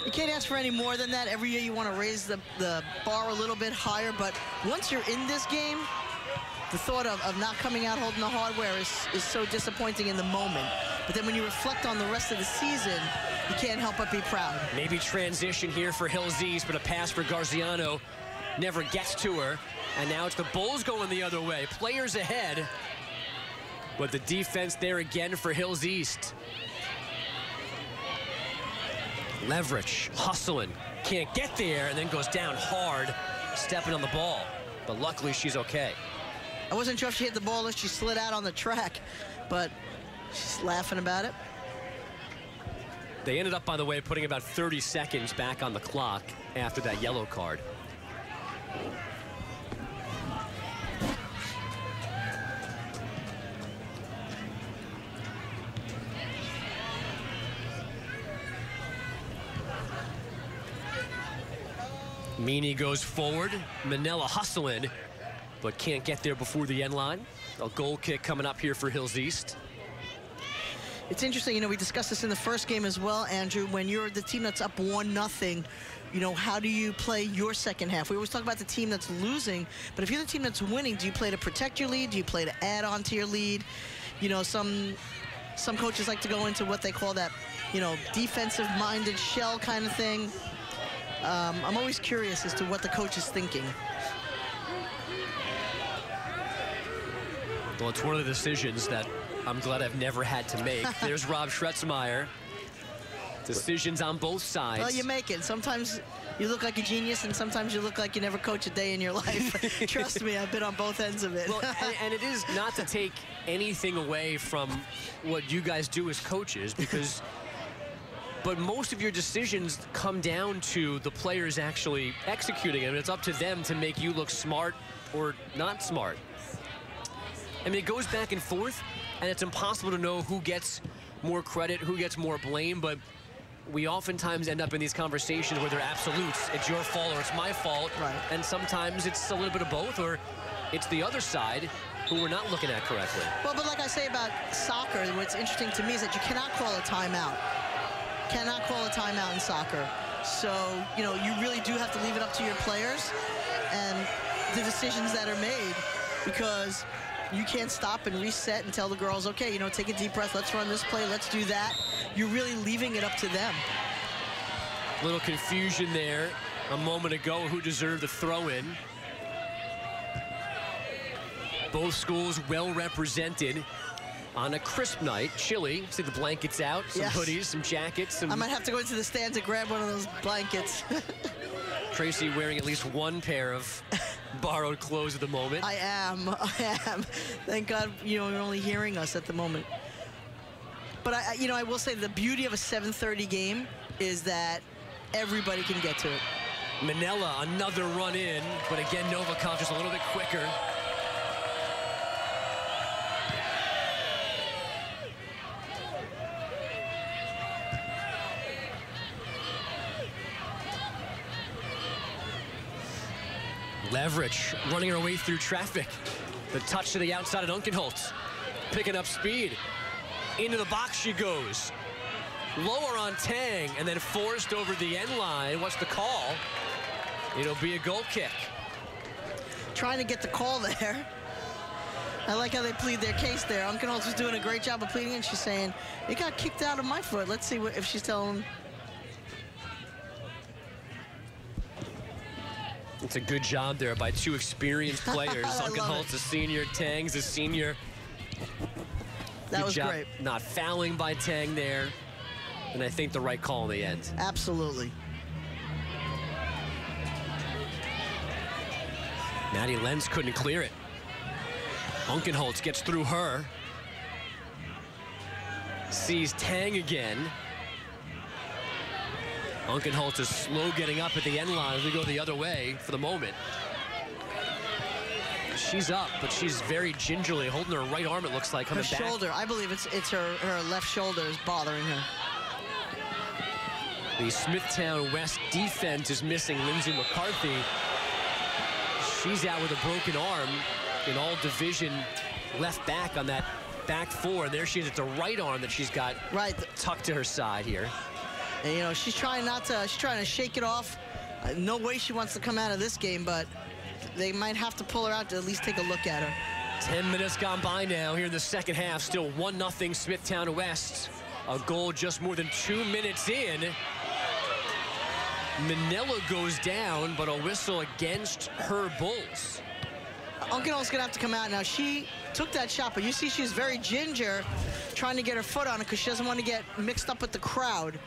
S2: You can't ask for any more than that. Every year you want to raise the bar a little bit higher, but once you're in this game, the thought of not coming out holding the hardware is so disappointing in the moment. But then when you reflect on the rest of the season, you can't help but be proud. Maybe transition here for Hills East, but a pass for Garziano never gets to her. And now it's the Bulls going the other way. Players ahead, but the defense there again for Hills East. Leverage, hustling, can't get there, and then goes down hard, stepping on the ball. But luckily, she's okay. I wasn't sure if she hit the ball or she slid out on the track, but she's laughing about it. They ended up, by the way, putting about 30 seconds back on the clock after that yellow card. Meaney goes forward. Manella hustling, but can't get there before the end line. A goal kick coming up here for Hills East.
S3: It's interesting, you know, we discussed this in the first game as well, Andrew. When you're the team that's up 1-0, you know, how do you play your second half? We always talk about the team that's losing, but if you're the team that's winning, do you play to protect your lead? Do you play to add on to your lead? You know, some coaches like to go into what they call that, you know, defensive-minded shell kind of thing. I'm always curious as to what the coach is thinking.
S2: Well, it's one of the decisions that I'm glad I've never had to make. There's Rob Schretzmeyer. Decisions on both sides.
S3: Well, you make it. Sometimes you look like a genius, and sometimes you look like you never coach a day in your life. Trust me, I've been on both ends of it.
S2: Well, and it is not to take anything away from what you guys do as coaches, because but most of your decisions come down to the players actually executing them. It's up to them to make you look smart or not smart. I mean, it goes back and forth, and it's impossible to know who gets more credit, who gets more blame, but we oftentimes end up in these conversations where they're absolutes. It's your fault or it's my fault.
S3: Right.
S2: And sometimes it's a little bit of both, or it's the other side who we're not looking at correctly.
S3: Well, but like I say about soccer, what's interesting to me is that you cannot call a timeout. Cannot call a timeout in soccer. So, you know, you really do have to leave it up to your players and the decisions that are made, because you can't stop and reset and tell the girls, okay, you know, take a deep breath, let's run this play, let's do that. You're really leaving it up to them.
S2: Little confusion there a moment ago, who deserved the throw-in. Both schools well represented on a crisp night. Chilly, see the blankets out, some hoodies, some jackets.
S3: I might have to go into the stands and grab one of those blankets.
S2: Tracy wearing at least one pair of borrowed clothes at the moment.
S3: I am. Thank God, you know, you're only hearing us at the moment. But you know, I will say the beauty of a 7:30 game is that everybody can get to it.
S2: Manila, another run in, but again, Novikov just a little bit quicker. Leverage running her way through traffic. The touch to the outside of Unkenholtz. Picking up speed. Into the box she goes. Lower on Tang, and then forced over the end line. What's the call? It'll be a goal kick.
S3: Trying to get the call there. I like how they plead their case there. Unkenholtz was doing a great job of pleading, and she's saying, it got kicked out of my foot. Let's see if she's telling.
S2: It's a good job there by two experienced players. Unkenholtz, a senior, Tang's a senior.
S3: That was great.
S2: Not fouling by Tang there. And I think the right call in the end.
S3: Absolutely.
S2: Maddie Lenz couldn't clear it. Unkenholtz gets through her. Sees Tang again. Unkenholtz is slow getting up at the end line as we go the other way for the moment. She's up, but she's very gingerly holding her right arm, it looks like, coming back.
S3: Her shoulder, I believe it's her left shoulder is bothering her.
S2: The Smithtown West defense is missing Lindsay McCarthy. She's out with a broken arm in all division left back on that back four. And there she is at the right arm that she's got tucked to her side here.
S3: And, you know, she's trying to shake it off. No way she wants to come out of this game, but they might have to pull her out to at least take a look at her.
S2: 10 minutes gone by now here in the second half. Still 1-0 Smithtown West. A goal just more than 2 minutes in. Manila goes down, but a whistle against her Bulls.
S3: Unkenholtz gonna have to come out now. She took that shot, but you see she's very ginger, trying to get her foot on it because she doesn't want to get mixed up with the crowd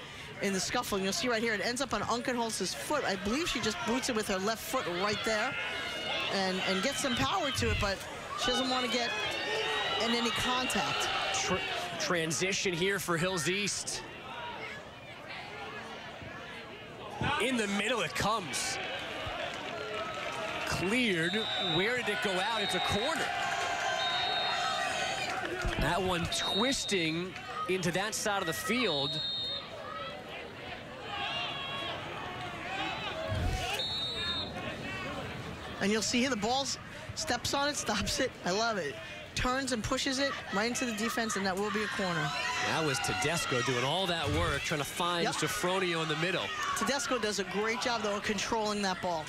S3: in the scuffle. And you'll see right here, it ends up on Unkenholtz's foot. I believe she just boots it with her left foot right there and gets some power to it, but she doesn't want to get in any contact.
S2: Transition here for Hills East. In the middle it comes. Cleared. Where did it go out? It's a corner. That one twisting into that side of the field.
S3: And you'll see here the ball steps on it, stops it. I love it. turns and pushes it right into the defense, and that will be a corner.
S2: That was Tedesco doing all that work, trying to find Sofronio in the middle.
S3: Tedesco does a great job, though, of controlling that ball.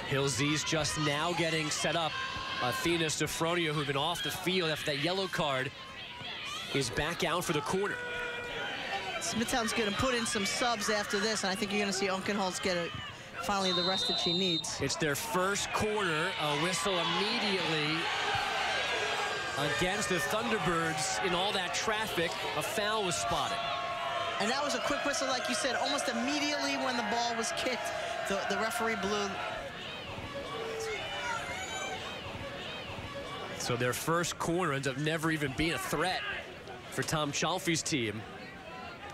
S2: Hills just now getting set up. Athena Sofronio, who'd been off the field after that yellow card, is back out for the corner.
S3: Smithtown's going to put in some subs after this, and I think you're going to see Unkenholz get finally the rest that she needs.
S2: It's their first corner. A whistle immediately against the Thunderbirds. In all that traffic, a foul was spotted.
S3: And that was a quick whistle, like you said, almost immediately when the ball was kicked, the referee blew.
S2: So their first corner ends up never even being a threat for Tom Chalfie's team.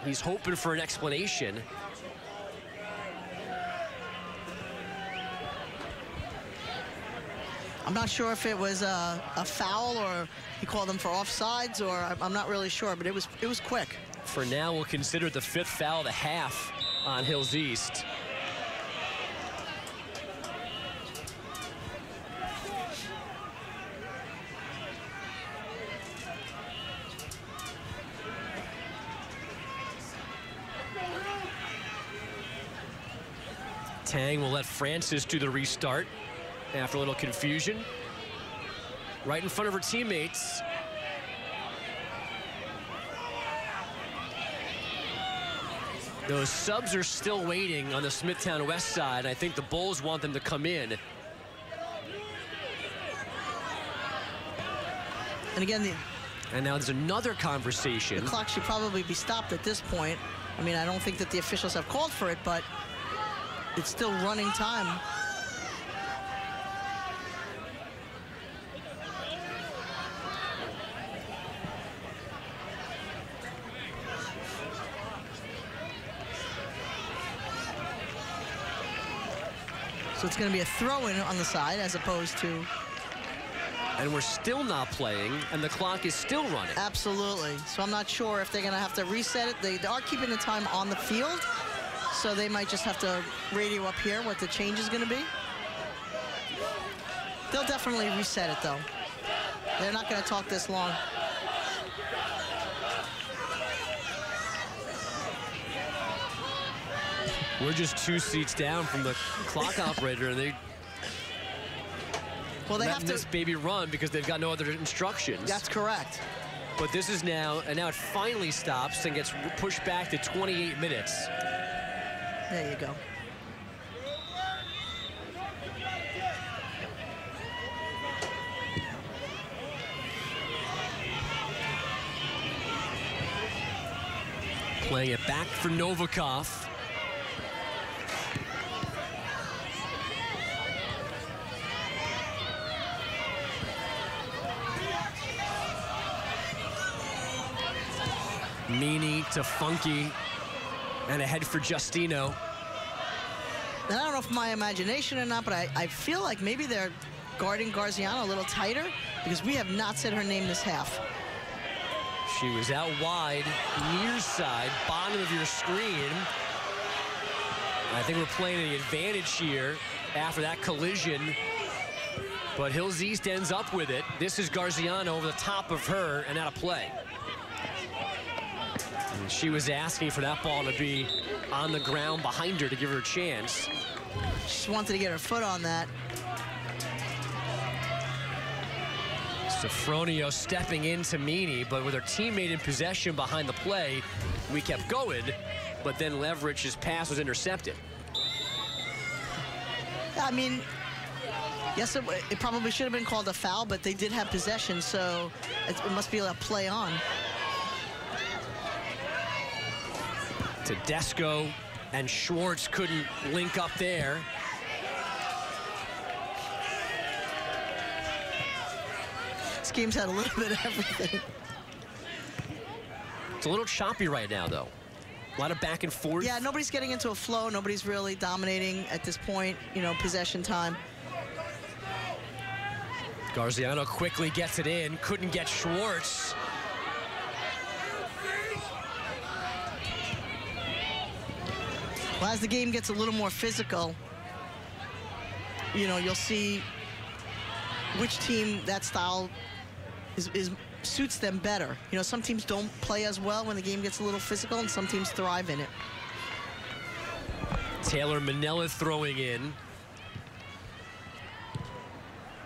S2: He's hoping for an explanation.
S3: I'm not sure if it was a foul or he called them for offsides, or I'm not really sure, but it was quick.
S2: For now, we'll consider the 5th foul of the half on Hills East. Tang will let Francis do the restart after a little confusion. Right in front of her teammates. Those subs are still waiting on the Smithtown West side. I think the Bulls want them to come in.
S3: And again,
S2: and now there's another conversation.
S3: The clock should probably be stopped at this point. I mean, I don't think that the officials have called for it, but it's still running time. So it's going to be a throw-in on the side as opposed to...
S2: And we're still not playing, and the clock is still running.
S3: Absolutely. So I'm not sure if they're going to have to reset it. They are keeping the time on the field, so they might just have to radio up here what the change is going to be. They'll definitely reset it, though. They're not going to talk this long.
S2: We're just 2 seats down from the clock operator, and they
S3: have to
S2: this baby run because they've got no other instructions.
S3: That's correct.
S2: But this is now, and now it finally stops and gets pushed back to 28 minutes.
S3: There you go.
S2: Playing it back for Novikov. Meany to Funky, and ahead for Justino.
S3: And I don't know if my imagination or not, but I feel like maybe they're guarding Garziano a little tighter because we have not said her name this half.
S2: She was out wide, near side, bottom of your screen. I think we're playing the advantage here after that collision. But Hills East ends up with it. This is Garziano over the top of her and out of play. And she was asking for that ball to be on the ground behind her to give her a chance.
S3: She just wanted to get her foot on that.
S2: Sofronio stepping into Meany, but with her teammate in possession behind the play, we kept going, but then Leverich's pass was intercepted.
S3: I mean, yes, it probably should have been called a foul, but they did have possession, so it must be a play on.
S2: Tedesco and Schwartz couldn't link up there.
S3: This game's had a little bit of everything.
S2: It's a little choppy right now, though. A lot of back and forth.
S3: Yeah, nobody's getting into a flow. Nobody's really dominating at this point, you know, possession time.
S2: Garziano quickly gets it in. Couldn't get Schwartz.
S3: Well, as the game gets a little more physical, you know, you'll see which team that style suits them better. You know, some teams don't play as well when the game gets a little physical, and some teams thrive in it.
S2: Taylor Manella throwing in.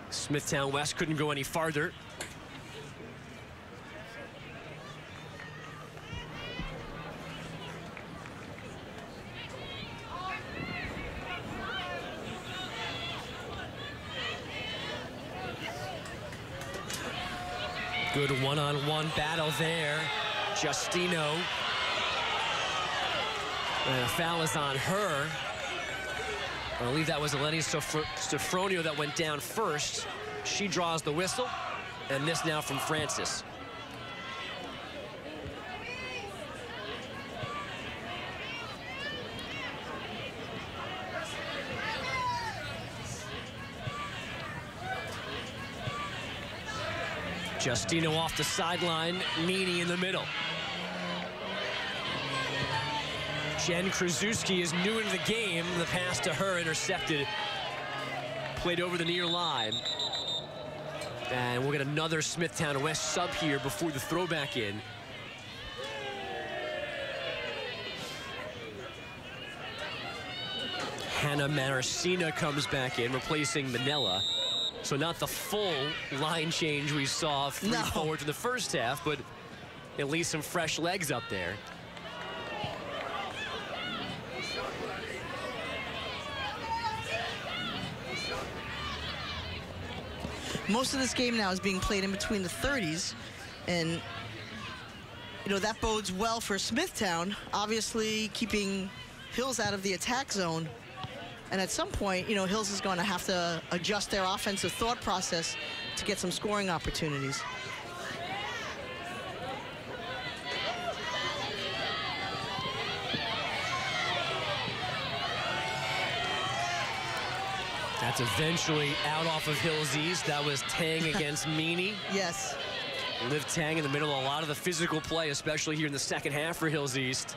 S2: Smithtown West couldn't go any farther. Good one-on-one battle there. Justino. And a foul is on her. I believe that was Eleni Sofronio that went down first. She draws the whistle. And this now from Francis. Justino off the sideline, Meany in the middle. Jen Krasuski is new into the game. The pass to her intercepted. Played over the near line. And we'll get another Smithtown West sub here before the throwback in. Hannah Maracina comes back in, replacing Manella. So not the full line change we saw three forward in the first half, but at least some fresh legs up there.
S3: Most of this game now is being played in between the 30s, and you know that bodes well for Smithtown, obviously keeping Hills out of the attack zone. And at some point, you know, Hills is going to have to adjust their offensive thought process to get some scoring opportunities.
S2: That's eventually out off of Hills East. That was Tang against Meany.
S3: Yes.
S2: Liv Tang in the middle of a lot of the physical play, especially here in the second half for Hills East.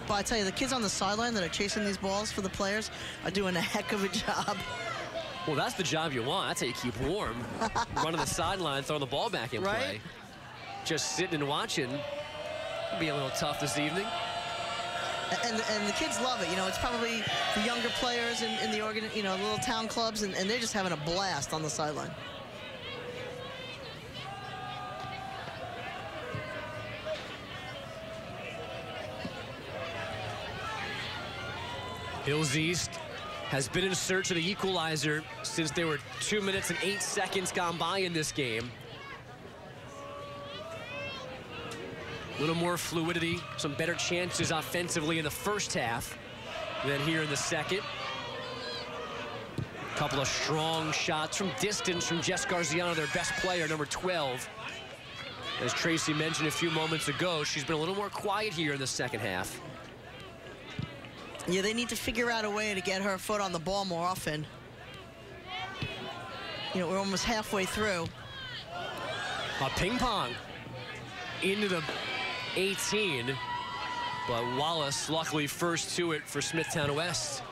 S3: But I tell you, the kids on the sideline that are chasing these balls for the players are doing a heck of a job.
S2: Well, that's the job you want. That's how you keep warm. Running the sideline, throwing the ball back in play. Just sitting and watching. It'll be a little tough this evening.
S3: And the kids love it. You know, it's probably the younger players in the little town clubs, and they're just having a blast on the sideline.
S2: Hills East has been in search of the equalizer since there were 2 minutes and 8 seconds gone by in this game. A little more fluidity, some better chances offensively in the first half than here in the second. A couple of strong shots from distance from Jess Garziano, their best player, number 12. As Tracy mentioned a few moments ago, she's been a little more quiet here in the second half.
S3: Yeah, they need to figure out a way to get her foot on the ball more often. You know, we're almost halfway through.
S2: A ping pong into the 18, but Wallace luckily first to it for Smithtown West.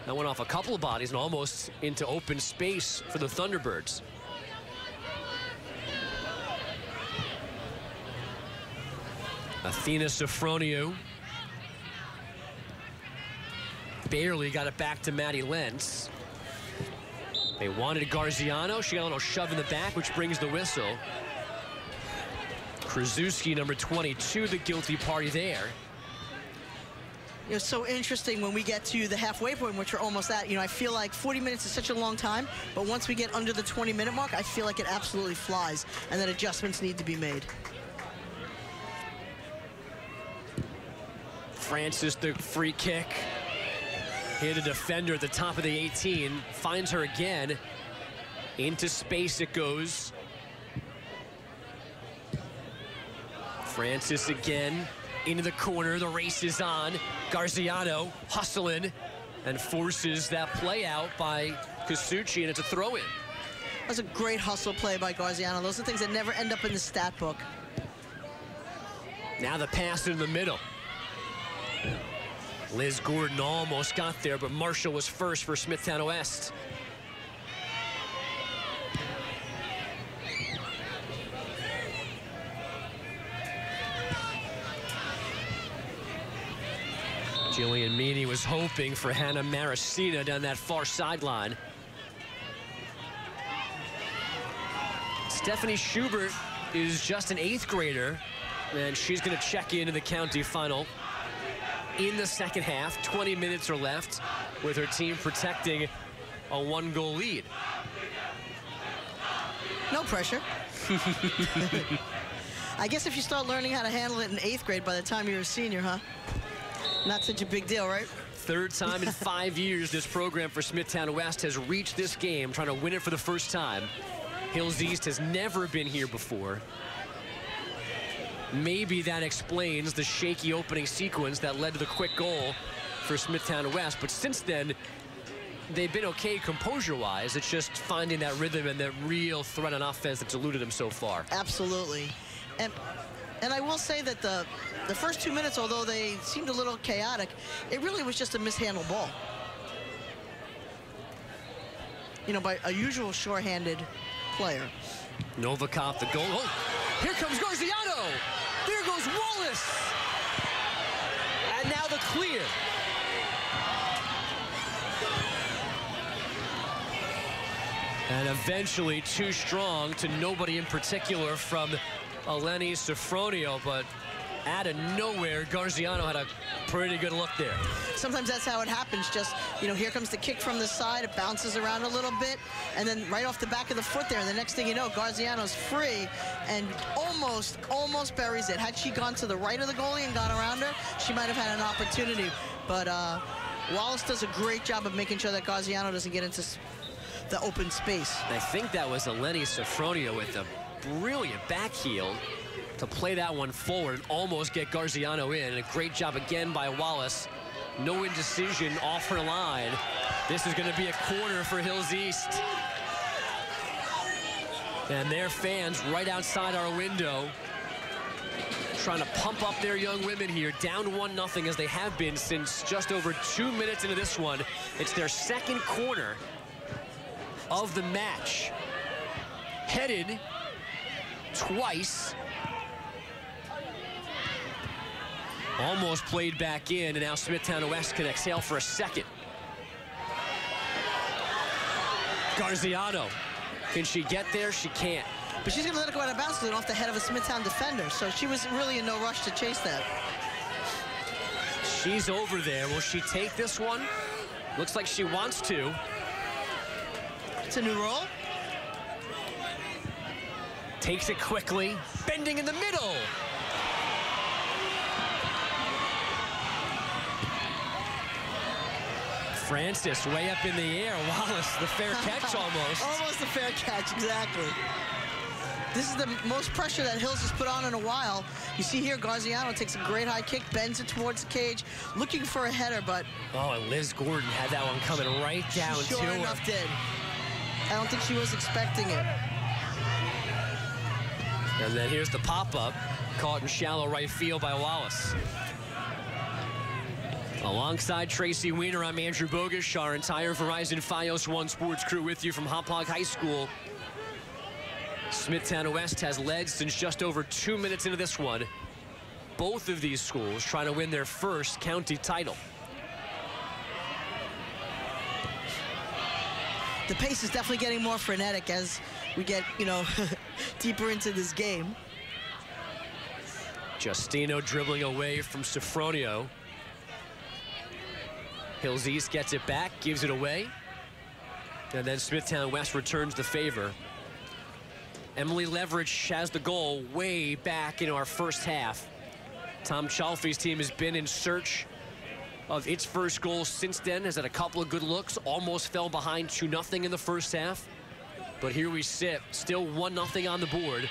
S2: That went off a couple of bodies and almost into open space for the Thunderbirds. Athena Sofronio barely got it back to Maddie Lentz. They wanted Garziano. She got a little shove in the back, which brings the whistle. Krasuski, number 22, the guilty party there.
S3: You know, it's so interesting when we get to the halfway point, which we're almost at. You know, I feel like 40 minutes is such a long time, but once we get under the 20-minute mark, I feel like it absolutely flies, and that adjustments need to be made.
S2: Francis, the free kick. Hit a defender at the top of the 18. Finds her again. Into space it goes. Francis again. Into the corner. The race is on. Garziano hustling and forces that play out by Kasuchi, and it's a throw-in.
S3: That's a great hustle play by Garziano. Those are things that never end up in the stat book.
S2: Now the pass in the middle. Liz Gordon almost got there, but Marshall was first for Smithtown West. Jillian Meany was hoping for Hannah Maricina down that far sideline. Stephanie Schubert is just an 8th grader, and she's going to check into the county final in the second half. 20 minutes are left with her team protecting a 1-goal lead.
S3: No pressure. I guess if you start learning how to handle it in 8th grade by the time you're a senior, huh? Not such a big deal, right?
S2: Third time in 5 years this program for Smithtown West has reached this game, trying to win it for the first time. Hills East has never been here before. Maybe that explains the shaky opening sequence that led to the quick goal for Smithtown West. But since then, they've been okay composure-wise. It's just finding that rhythm and that real threat on offense that's eluded them so far.
S3: Absolutely. And I will say that the first 2 minutes, although they seemed a little chaotic, it really was just a mishandled ball. You know, by a usual shorthanded player.
S2: Novikov, the goal. Oh, here comes Garziano. There goes Wallace. And now the clear. And eventually too strong to nobody in particular from Eleni Sofronio, but out of nowhere, Garziano had a pretty good look there.
S3: Sometimes that's how it happens. Just, you know, here comes the kick from the side. It bounces around a little bit, and then right off the back of the foot there, and the next thing you know, Garziano's free and almost buries it. Had she gone to the right of the goalie and gone around her, she might have had an opportunity. But Wallace does a great job of making sure that Garziano doesn't get into the open space.
S2: I think that was Eleni Sofronio with a brilliant back heel to play that one forward and almost get Garziano in. And a great job again by Wallace. No indecision off her line. This is going to be a corner for Hills East. And their fans right outside our window trying to pump up their young women here. Down 1-0 as they have been since just over 2 minutes into this one. It's their second corner of the match. Headed twice. Almost played back in, and now Smithtown West can exhale for a second. Garziano. Can she get there? She can't.
S3: But she's going to let it go out of bounds because it's off the head of a Smithtown defender, so she was really in no rush to chase that.
S2: She's over there. Will she take this one? Looks like she wants to.
S3: It's a new roll.
S2: Takes it quickly, bending in the middle. Francis way up in the air. Wallace, the fair catch almost.
S3: Almost a fair catch, exactly. This is the most pressure that Hills has put on in a while. You see here, Garziano takes a great high kick, bends it towards the cage, looking for a header, but...
S2: Oh, and Liz Gordon had that one coming right down to her.
S3: Sure enough did. I don't think she was expecting it.
S2: And then here's the pop-up, caught in shallow right field by Wallace. Alongside Tracy Weiner, I'm Andrew Bogish, our entire Verizon Fios One Sports crew with you from Hauppauge High School. Smithtown West has led since just over 2 minutes into this one. Both of these schools trying to win their first county title.
S3: The pace is definitely getting more frenetic as we get, you know, deeper into this game.
S2: Justino dribbling away from Sofronio. Hills East gets it back, gives it away. And then Smithtown West returns the favor. Emily Leverage has the goal way back in our first half. Tom Chalfie's team has been in search of its first goal since then, has had a couple of good looks, almost fell behind 2-0 in the first half. But here we sit, still 1-0 on the board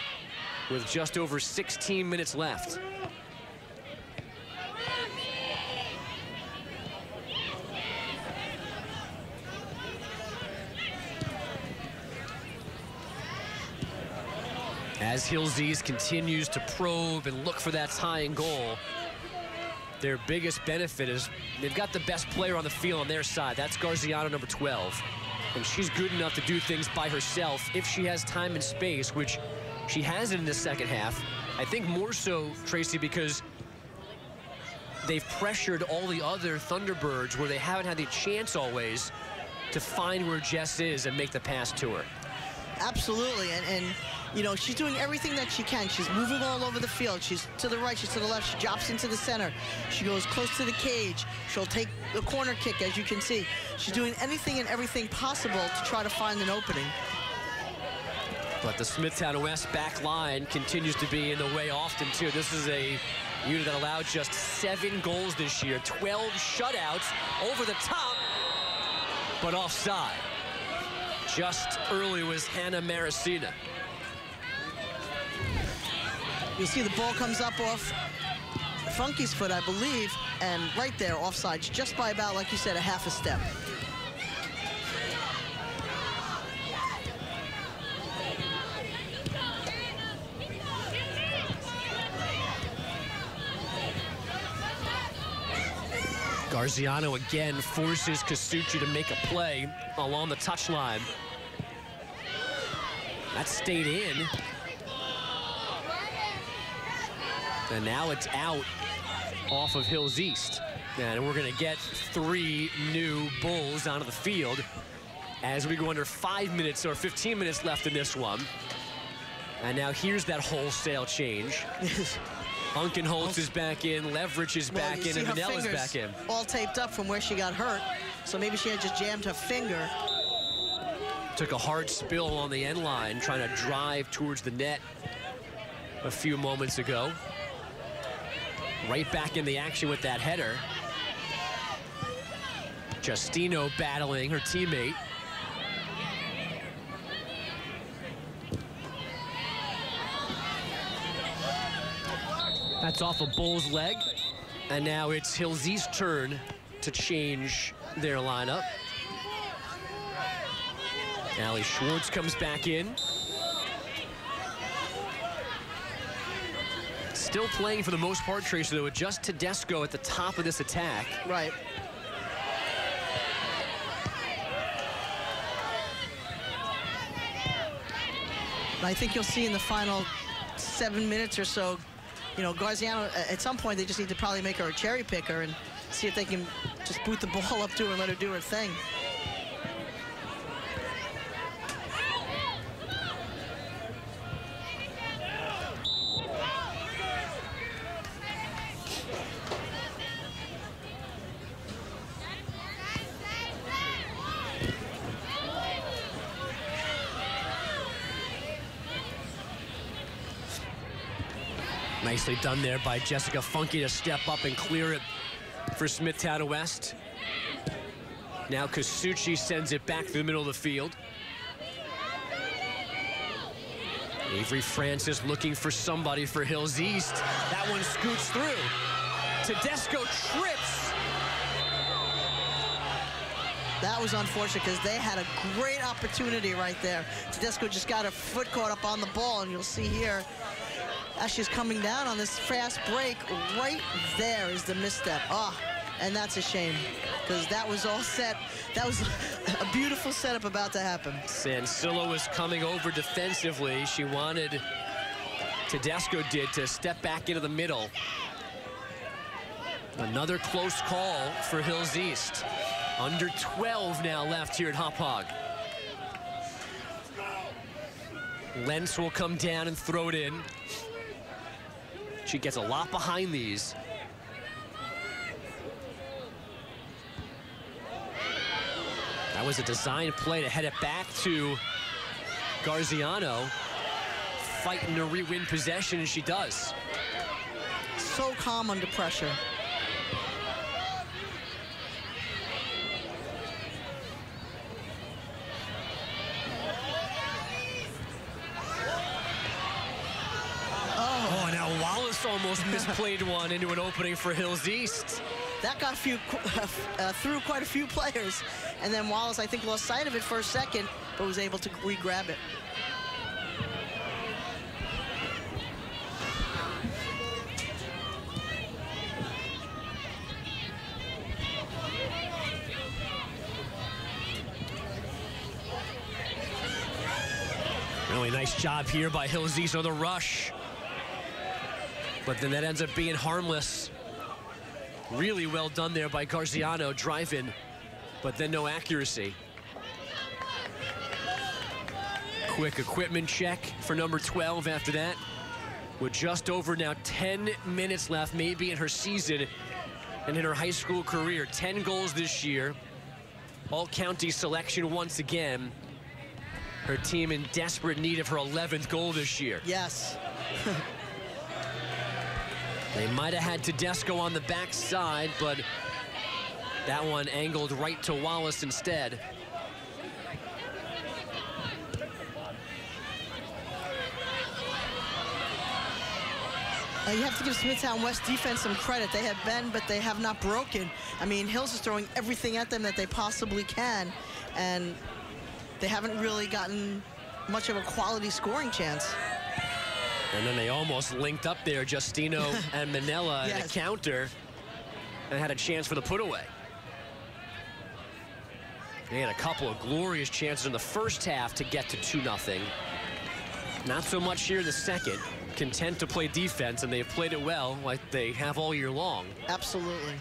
S2: with just over 16 minutes left. As Hills East continues to probe and look for that tying goal, their biggest benefit is they've got the best player on the field on their side. That's Garziano, number 12. And she's good enough to do things by herself if she has time and space, which she hasn't in the second half. I think more so, Tracy, because they've pressured all the other Thunderbirds where they haven't had the chance always to find where Jess is and make the pass to her.
S3: Absolutely, and you know, she's doing everything that she can. She's moving all over the field. She's to the right, she's to the left. She drops into the center. She goes close to the cage. She'll take the corner kick, as you can see. She's doing anything and everything possible to try to find an opening.
S2: But the Smithtown West back line continues to be in the way often, too. This is a unit that allowed just 7 goals this year, 12 shutouts over the top, but offside. Just early was Hannah Maricina.
S3: You'll see the ball comes up off Funky's foot, I believe, and right there, offside, just by about, like you said, a half a step.
S2: Garziano again forces Kasuchi to make a play along the touchline. That stayed in. And now it's out off of Hills East. And we're going to get 3 new Bulls onto the field as we go under 5 minutes or 15 minutes left in this one. And now here's that wholesale change. Unkenholtz is back in, Leverage is back in, and Manella's back in.
S3: All taped up from where she got hurt, so maybe she had just jammed her finger.
S2: Took a hard spill on the end line, trying to drive towards the net a few moments ago. Right back in the action with that header. Justino battling her teammate. That's off a Bull's leg. And now it's Hills East's turn to change their lineup. Allie Schwartz comes back in. Still playing for the most part, Tracy, though, with just Tedesco at the top of this attack.
S3: Right. I think you'll see in the final 7 minutes or so, you know, Garziano, at some point, they just need to probably make her a cherry picker and see if they can just boot the ball up to her and let her do her thing.
S2: Nicely done there by Jessica Funky to step up and clear it for Smithtown West. Now Kasuchi sends it back through the middle of the field. Avery Francis looking for somebody for Hills East. That one scoots through. Tedesco trips.
S3: That was unfortunate because they had a great opportunity right there. Tedesco just got her foot caught up on the ball, and you'll see here as she's coming down on this fast break, right there is the misstep. And that's a shame because that was all set. That was a beautiful setup about to happen.
S2: Sansilla was coming over defensively. She wanted, Tedesco did, to step back into the middle. Another close call for Hills East. Under 12 now left here at Hop Hog. Lentz will come down and throw it in. She gets a lot behind these. That was a design play to head it back to Garziano. Fighting to re-win possession, and she does.
S3: So calm under pressure.
S2: Almost misplayed one into an opening for Hills East.
S3: That got through quite a few players, and then Wallace, I think, lost sight of it for a second, but was able to re-grab it.
S2: Really nice job here by Hills on the rush. But then that ends up being harmless. Really well done there by Garziano, driving, but then no accuracy. Quick equipment check for number 12 after that. With just over now 10 minutes left, maybe in her season and in her high school career. 10 goals this year. All-county selection once again. Her team in desperate need of her 11th goal this year.
S3: Yes.
S2: They might have had Tedesco on the backside, but that one angled right to Wallace instead.
S3: You have to give Smithtown West defense some credit. They have been, but they have not broken. I mean, Hills is throwing everything at them that they possibly can, and they haven't really gotten much of a quality scoring chance.
S2: And then they almost linked up there, Justino and Manella, in a counter, and had a chance for the put-away. They had a couple of glorious chances in the first half to get to 2-0. Not so much here in the second. Content to play defense, and they've played it well like they have all year long.
S3: Absolutely.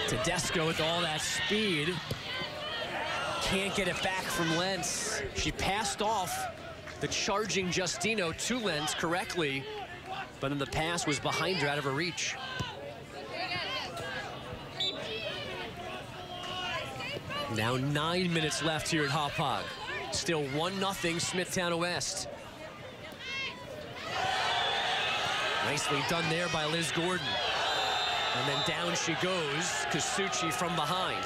S2: Tedesco with all that speed. Can't get it back from Lentz. She passed off the charging Justino to Lentz correctly, but then the pass was behind her, out of her reach. Now 9 minutes left here at Hop Hog. Still 1-0 Smithtown West. Nicely done there by Liz Gordon. And then down she goes, Kasuchi from behind.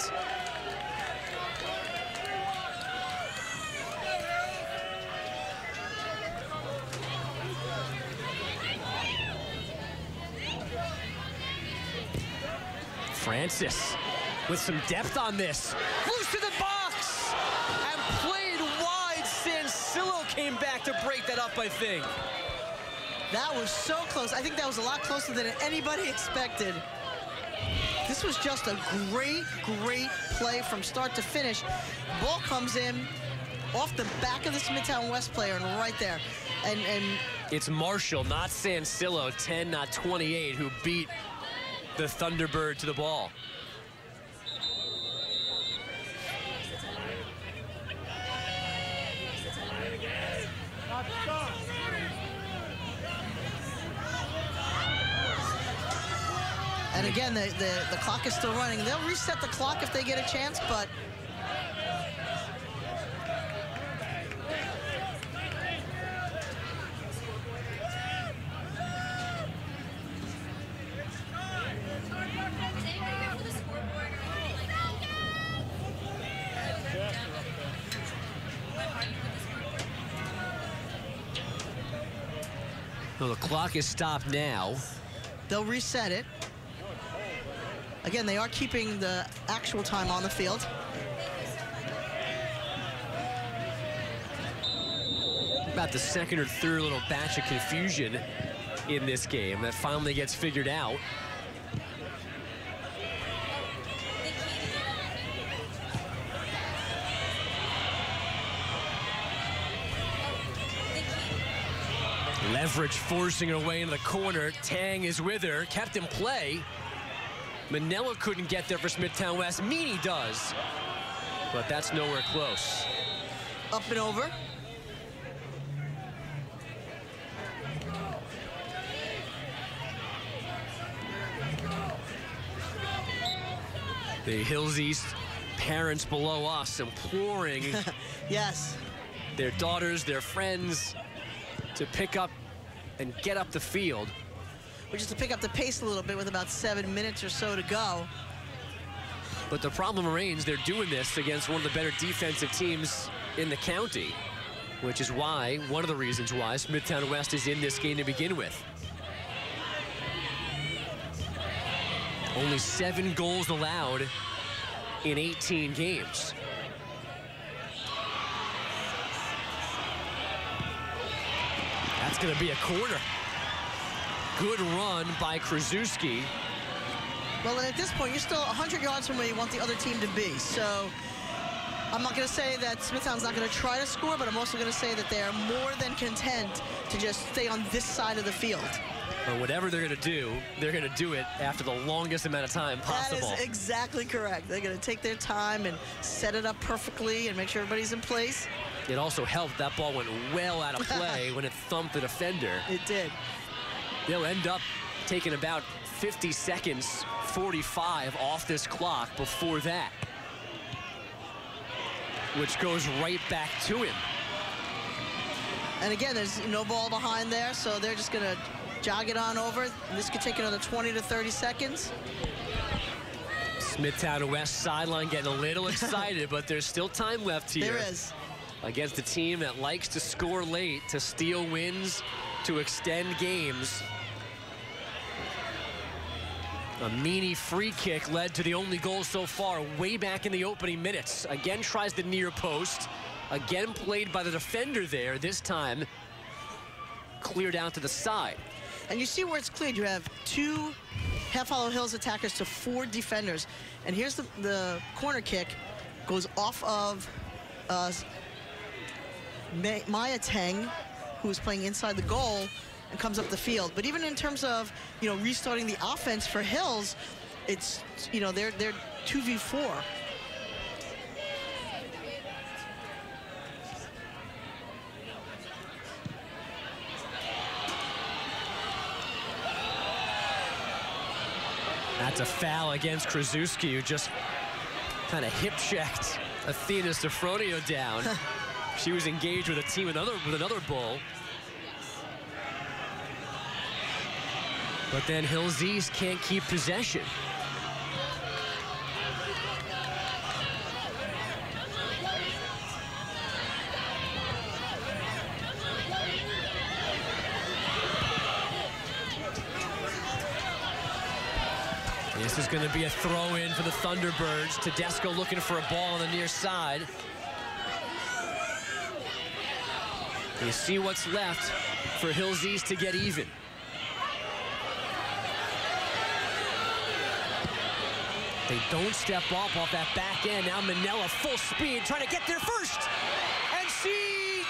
S2: Francis with some depth on this. Loose to the box and played wide. Sancillo came back to break that up, I think.
S3: That was so close. I think that was a lot closer than anybody expected. This was just a great, great play from start to finish. Ball comes in off the back of the Smithtown West player and right there. And
S2: it's Marshall, not Sancillo, 10, not 28, who beat the Thunderbird to the ball.
S3: And again, the clock is still running. They'll reset the clock if they get a chance, but
S2: well, the clock is stopped now.
S3: They'll reset it. Again, they are keeping the actual time on the field.
S2: About the second or third little batch of confusion in this game that finally gets figured out. Leverage forcing it away into the corner. Tang is with her, kept in play. Manella couldn't get there for Smithtown West. Meany does, but that's nowhere close.
S3: Up and over.
S2: The Hills East parents below us imploring
S3: yes,
S2: their daughters, their friends to pick up and get up the field.
S3: Which is to pick up the pace a little bit with about 7 minutes or so to go.
S2: But the problem remains they're doing this against one of the better defensive teams in the county, which is why, one of the reasons why Smithtown West is in this game to begin with. Only 7 goals allowed in 18 games. That's going to be a corner. Good run by Krasuski.
S3: Well, and at this point, you're still 100 yards from where you want the other team to be. So I'm not going to say that Smithtown's not going to try to score, but I'm also going to say that they are more than content to just stay on this side of the field.
S2: But whatever they're going to do, they're going to do it after the longest amount of time possible.
S3: That is exactly correct. They're going to take their time and set it up perfectly and make sure everybody's in place.
S2: It also helped that ball went well out of play when it thumped the defender.
S3: It did.
S2: They'll end up taking about 50 seconds, 45 off this clock before that, which goes right back to him.
S3: And again, there's no ball behind there, so they're just going to jog it on over. This could take another 20 to 30 seconds.
S2: Smithtown West sideline getting a little excited, but there's still time left here.
S3: There is.
S2: Against a team that likes to score late, to steal wins, to extend games. A Meany free kick led to the only goal so far, way back in the opening minutes. Again tries the near post. Again played by the defender there, this time cleared out to the side.
S3: And you see where it's cleared. You have 2 Half Hollow Hills attackers to 4 defenders. And here's the corner kick. Goes off of Maya Teng, who is playing inside the goal, and comes up the field. But even in terms of, restarting the offense for Hills, it's, they're 2v4.
S2: That's a foul against Krasuski, who just kind of hip-checked Athena Sofronio down. She was engaged with a team with another bull. But then Hills East can't keep possession. This is going to be a throw-in for the Thunderbirds. Tedesco looking for a ball on the near side. You see what's left for Hills East to get even. They don't step up off that back end. Now Manella full speed, trying to get there first. And she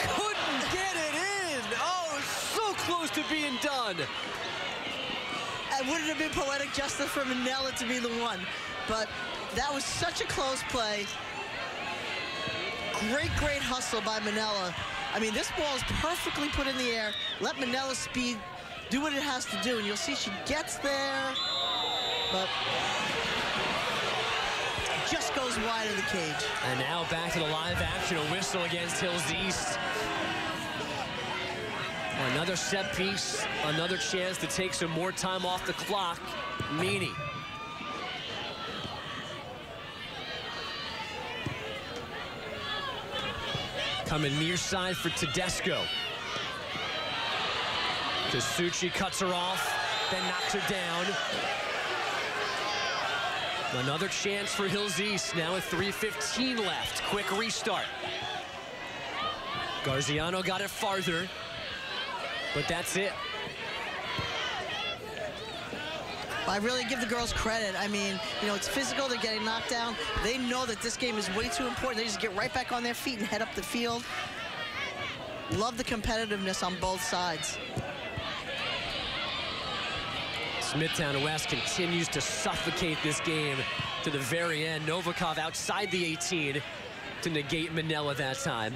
S2: couldn't get it in. Oh, so close to being done.
S3: It wouldn't have been poetic justice for Manella to be the one. But that was such a close play. Great hustle by Manella. I mean, this ball is perfectly put in the air. Let Manella's speed do what it has to do. And you'll see she gets there, but just goes wide of the cage.
S2: And now back to the live action, a whistle against Hills East. Another set piece, another chance to take some more time off the clock. Meany. Coming near side for Tedesco. Kasuchi cuts her off, then knocks her down. Another chance for Hills East, now with 3:15 left. Quick restart. Garziano got it farther, but that's it.
S3: I really give the girls credit. I mean, it's physical. They're getting knocked down. They know that this game is way too important. They just get right back on their feet and head up the field. Love the competitiveness on both sides.
S2: Smithtown West continues to suffocate this game to the very end. Novikov outside the 18 to negate Manella that time.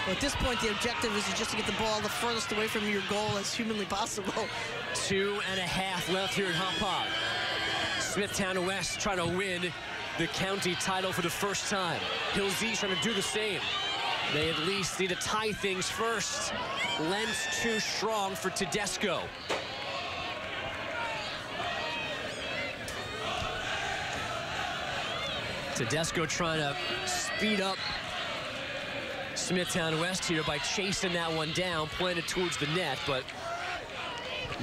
S3: Well, at this point, the objective is just to get the ball the furthest away from your goal as humanly possible.
S2: 2.5 left here at Hauppauge. Smithtown West trying to win the county title for the first time. Hills East trying to do the same. They at least need to tie things first. Lentz too strong for Tedesco. Tedesco trying to speed up Smithtown West here by chasing that one down, playing it towards the net, but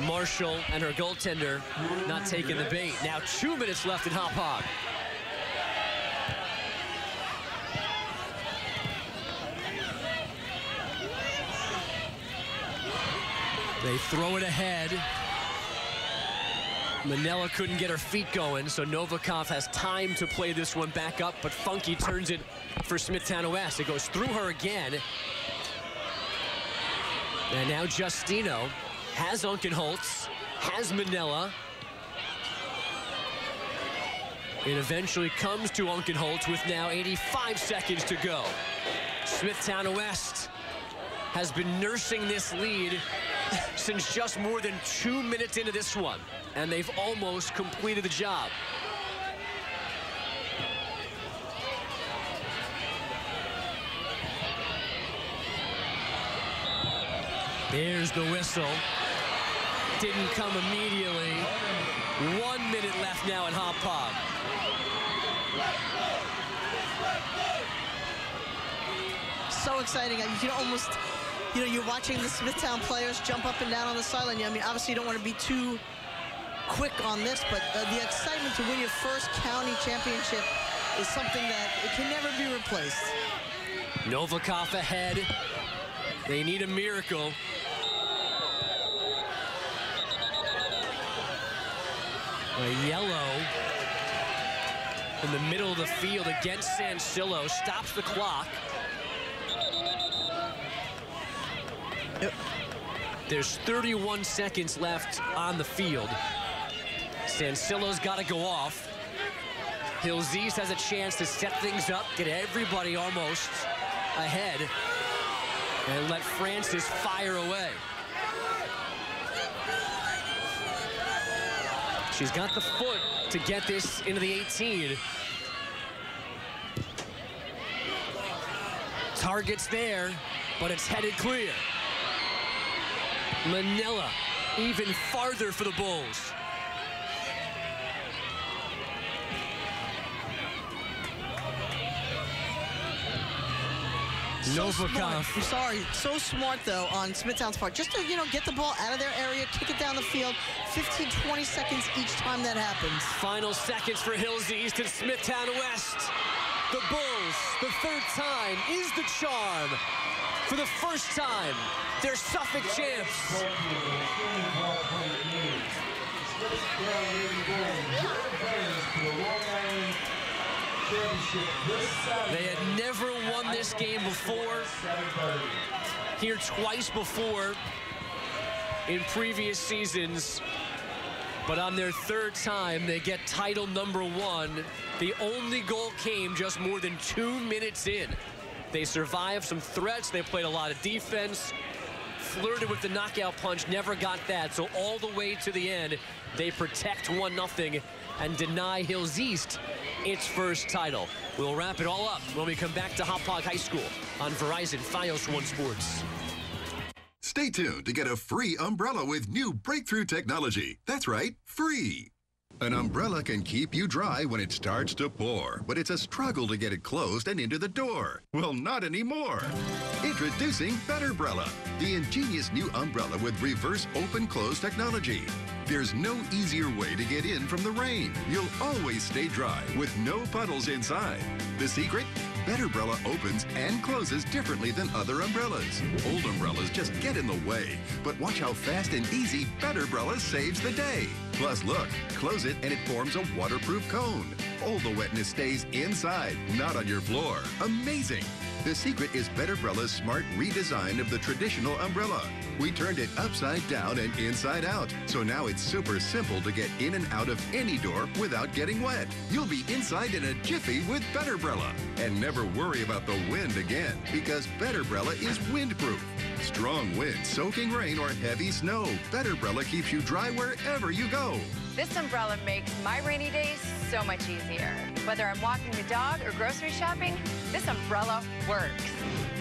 S2: Marshall and her goaltender not taking the bait. Now 2 minutes left in Hauppauge. They throw it ahead. Manella couldn't get her feet going, so Novikov has time to play this one back up, but Funky turns it for Smithtown West. It goes through her again. And now Justino has Unkenholtz, has Manella. It eventually comes to Unkenholtz with now 85 seconds to go. Smithtown West has been nursing this lead since just more than 2 minutes into this one, and they've almost completed the job. There's the whistle. Didn't come immediately. 1 minute left now in Hop Pog.
S3: So exciting. You can almost, you're watching the Smithtown players jump up and down on the sideline. I mean, obviously you don't want to be too quick on this, but the excitement to win your first county championship is something that it can never be replaced.
S2: Novikov ahead. They need a miracle. A yellow in the middle of the field against Sansillo stops the clock. There's 31 seconds left on the field. Sansillo's got to go off. Hills East has a chance to set things up, get everybody almost ahead, and let Francis fire away. She's got the foot to get this into the 18. Target's there, but it's headed clear. Manella even farther for the Bulls. Novikov.
S3: I'm sorry, so smart though on Smithtown's part. Just to, get the ball out of their area, kick it down the field. 15, 20 seconds each time that happens.
S2: Final seconds for Hills East and Smithtown West. The Bulls, the third time, is the charm. For the first time, they're Suffolk champs. They had never won this game before. Here twice before in previous seasons. But on their third time, they get title number 1. The only goal came just more than 2 minutes in. They survived some threats. They played a lot of defense. Flirted with the knockout punch, never got that. So all the way to the end, they protect 1-0 and deny Hills East its first title. We'll wrap it all up when we come back to Hop Pog High School on Verizon Fios One Sports.
S18: Stay tuned to get a free umbrella with new breakthrough technology. That's right, free. An umbrella can keep you dry when it starts to pour, but it's a struggle to get it closed and into the door. Well, not anymore. Introducing Betterbrella, the ingenious new umbrella with reverse open-close technology. There's no easier way to get in from the rain. You'll always stay dry with no puddles inside. The secret? Betterbrella opens and closes differently than other umbrellas. Old umbrellas just get in the way. But watch how fast and easy Betterbrella saves the day. Plus, look, close it and it forms a waterproof cone. All the wetness stays inside, not on your floor. Amazing! The secret is Betterbrella's smart redesign of the traditional umbrella. We turned it upside down and inside out, so now it's super simple to get in and out of any door without getting wet. You'll be inside in a jiffy with Betterbrella. And never worry about the wind again, because Betterbrella is windproof. Strong wind, soaking rain, or heavy snow, Betterbrella keeps you dry wherever you go.
S19: This umbrella makes my rainy days so much easier. Whether I'm walking the dog or grocery shopping, this umbrella works.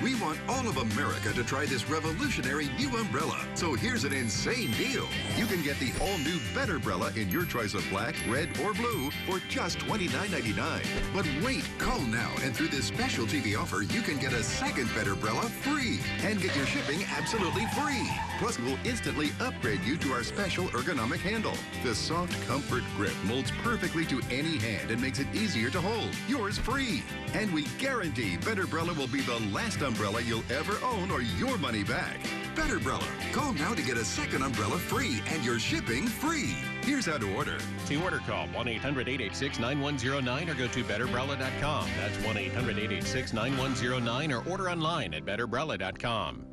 S18: We want all of America to try this revolutionary new umbrella. So here's an insane deal. You can get the all-new Betterbrella in your choice of black, red, or blue for just $29.99. But wait, call now, and through this special TV offer, you can get a second Betterbrella free and get your shipping absolutely free. Plus, we'll instantly upgrade you to our special ergonomic handle. The soft comfort grip molds perfectly to any hand and makes it easier to hold. Yours free. And we guarantee Betterbrella will be the last umbrella you'll ever own or your money back. Betterbrella. Call now to get a second umbrella free and your shipping free. Here's how to order.
S20: To order, call 1-800-886-9109 or go to betterbrella.com. That's 1-800-886-9109 or order online at betterbrella.com.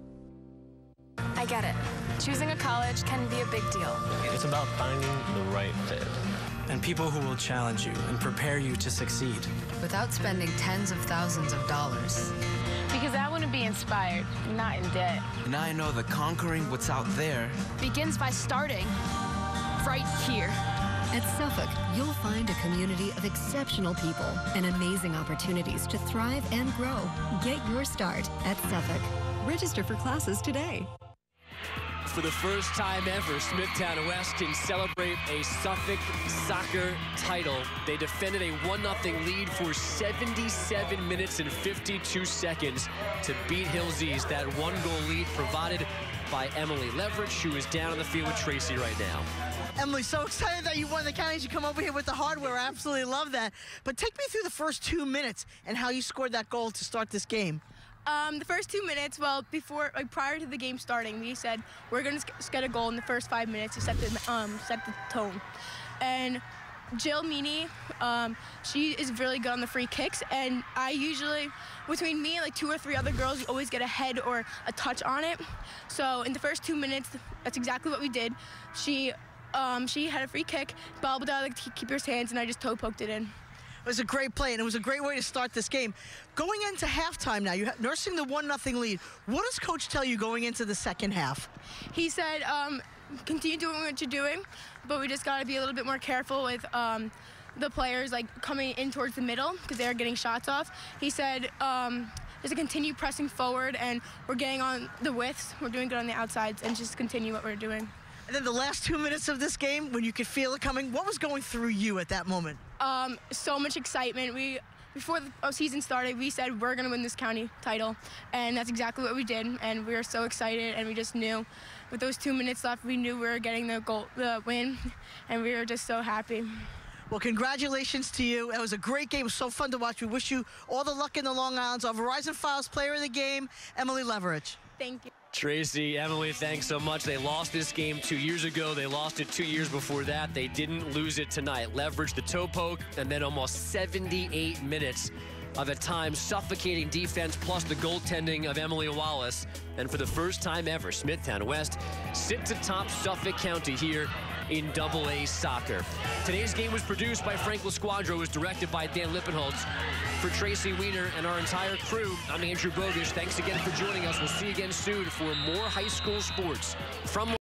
S24: I get it. Choosing a college can be a big deal.
S4: It's about finding the right fit.
S25: And people who will challenge you and prepare you to succeed.
S6: Without spending tens of thousands of dollars.
S28: Because I want to be inspired, not in debt.
S7: And I know that conquering what's out there
S24: begins by starting right here.
S29: At Suffolk, you'll find a community of exceptional people and amazing opportunities to thrive and grow. Get your start at Suffolk. Register for classes today.
S2: For the first time ever, Smithtown West can celebrate a Suffolk soccer title. They defended a 1-0 lead for 77 minutes and 52 seconds to beat Hills East. That one-goal lead provided by Emily Leverage, who is down on the field with Tracy right now.
S3: Emily, so excited that you won the counties. You come over here with the hardware. I absolutely love that. But take me through the first 2 minutes and how you scored that goal to start this game.
S8: The first 2 minutes, prior to the game starting, we said we're going to get a goal in the first 5 minutes to set the tone. And Jill Meany, she is really good on the free kicks, and I usually, between me and like 2 or 3 other girls, you always get a head or a touch on it. So in the first 2 minutes, that's exactly what we did. She had a free kick, bobbled out of the keeper's hands, and I just toe poked it in.
S3: It was a great play, and it was a great way to start this game. Going into halftime now, you're nursing the 1-0 lead. What does Coach tell you going into the second half?
S8: He said, continue doing what you're doing, but we just got to be a little bit more careful with the players like coming in towards the middle because they're getting shots off. He said, just to continue pressing forward, and we're getting on the widths. We're doing good on the outsides, and just continue what we're doing.
S3: And then the last 2 minutes of this game, when you could feel it coming, what was going through you at that moment?
S8: So much excitement. Before the season started, we said we're going to win this county title, and that's exactly what we did. And we were so excited, and we just knew with those 2 minutes left, we knew we were getting the win, and we were just so happy.
S3: Well, congratulations to you. It was a great game. It was so fun to watch. We wish you all the luck in the Long Islands. Our Verizon Files player of the game, Emily Leverage.
S8: Thank you.
S2: Tracy, Emily, thanks so much. They lost this game 2 years ago. They lost it 2 years before that. They didn't lose it tonight. Leverage the toe poke, and then almost 78 minutes of a time suffocating defense plus the goaltending of Emily Wallace. And for the first time ever, Smithtown West sits atop Suffolk County here in AA soccer. Today's game was produced by Frank LaSquadro, was directed by Dan Lippenholtz. For Tracy Weiner and our entire crew, I'm Andrew Bogish. Thanks again for joining us. We'll see you again soon for more high school sports from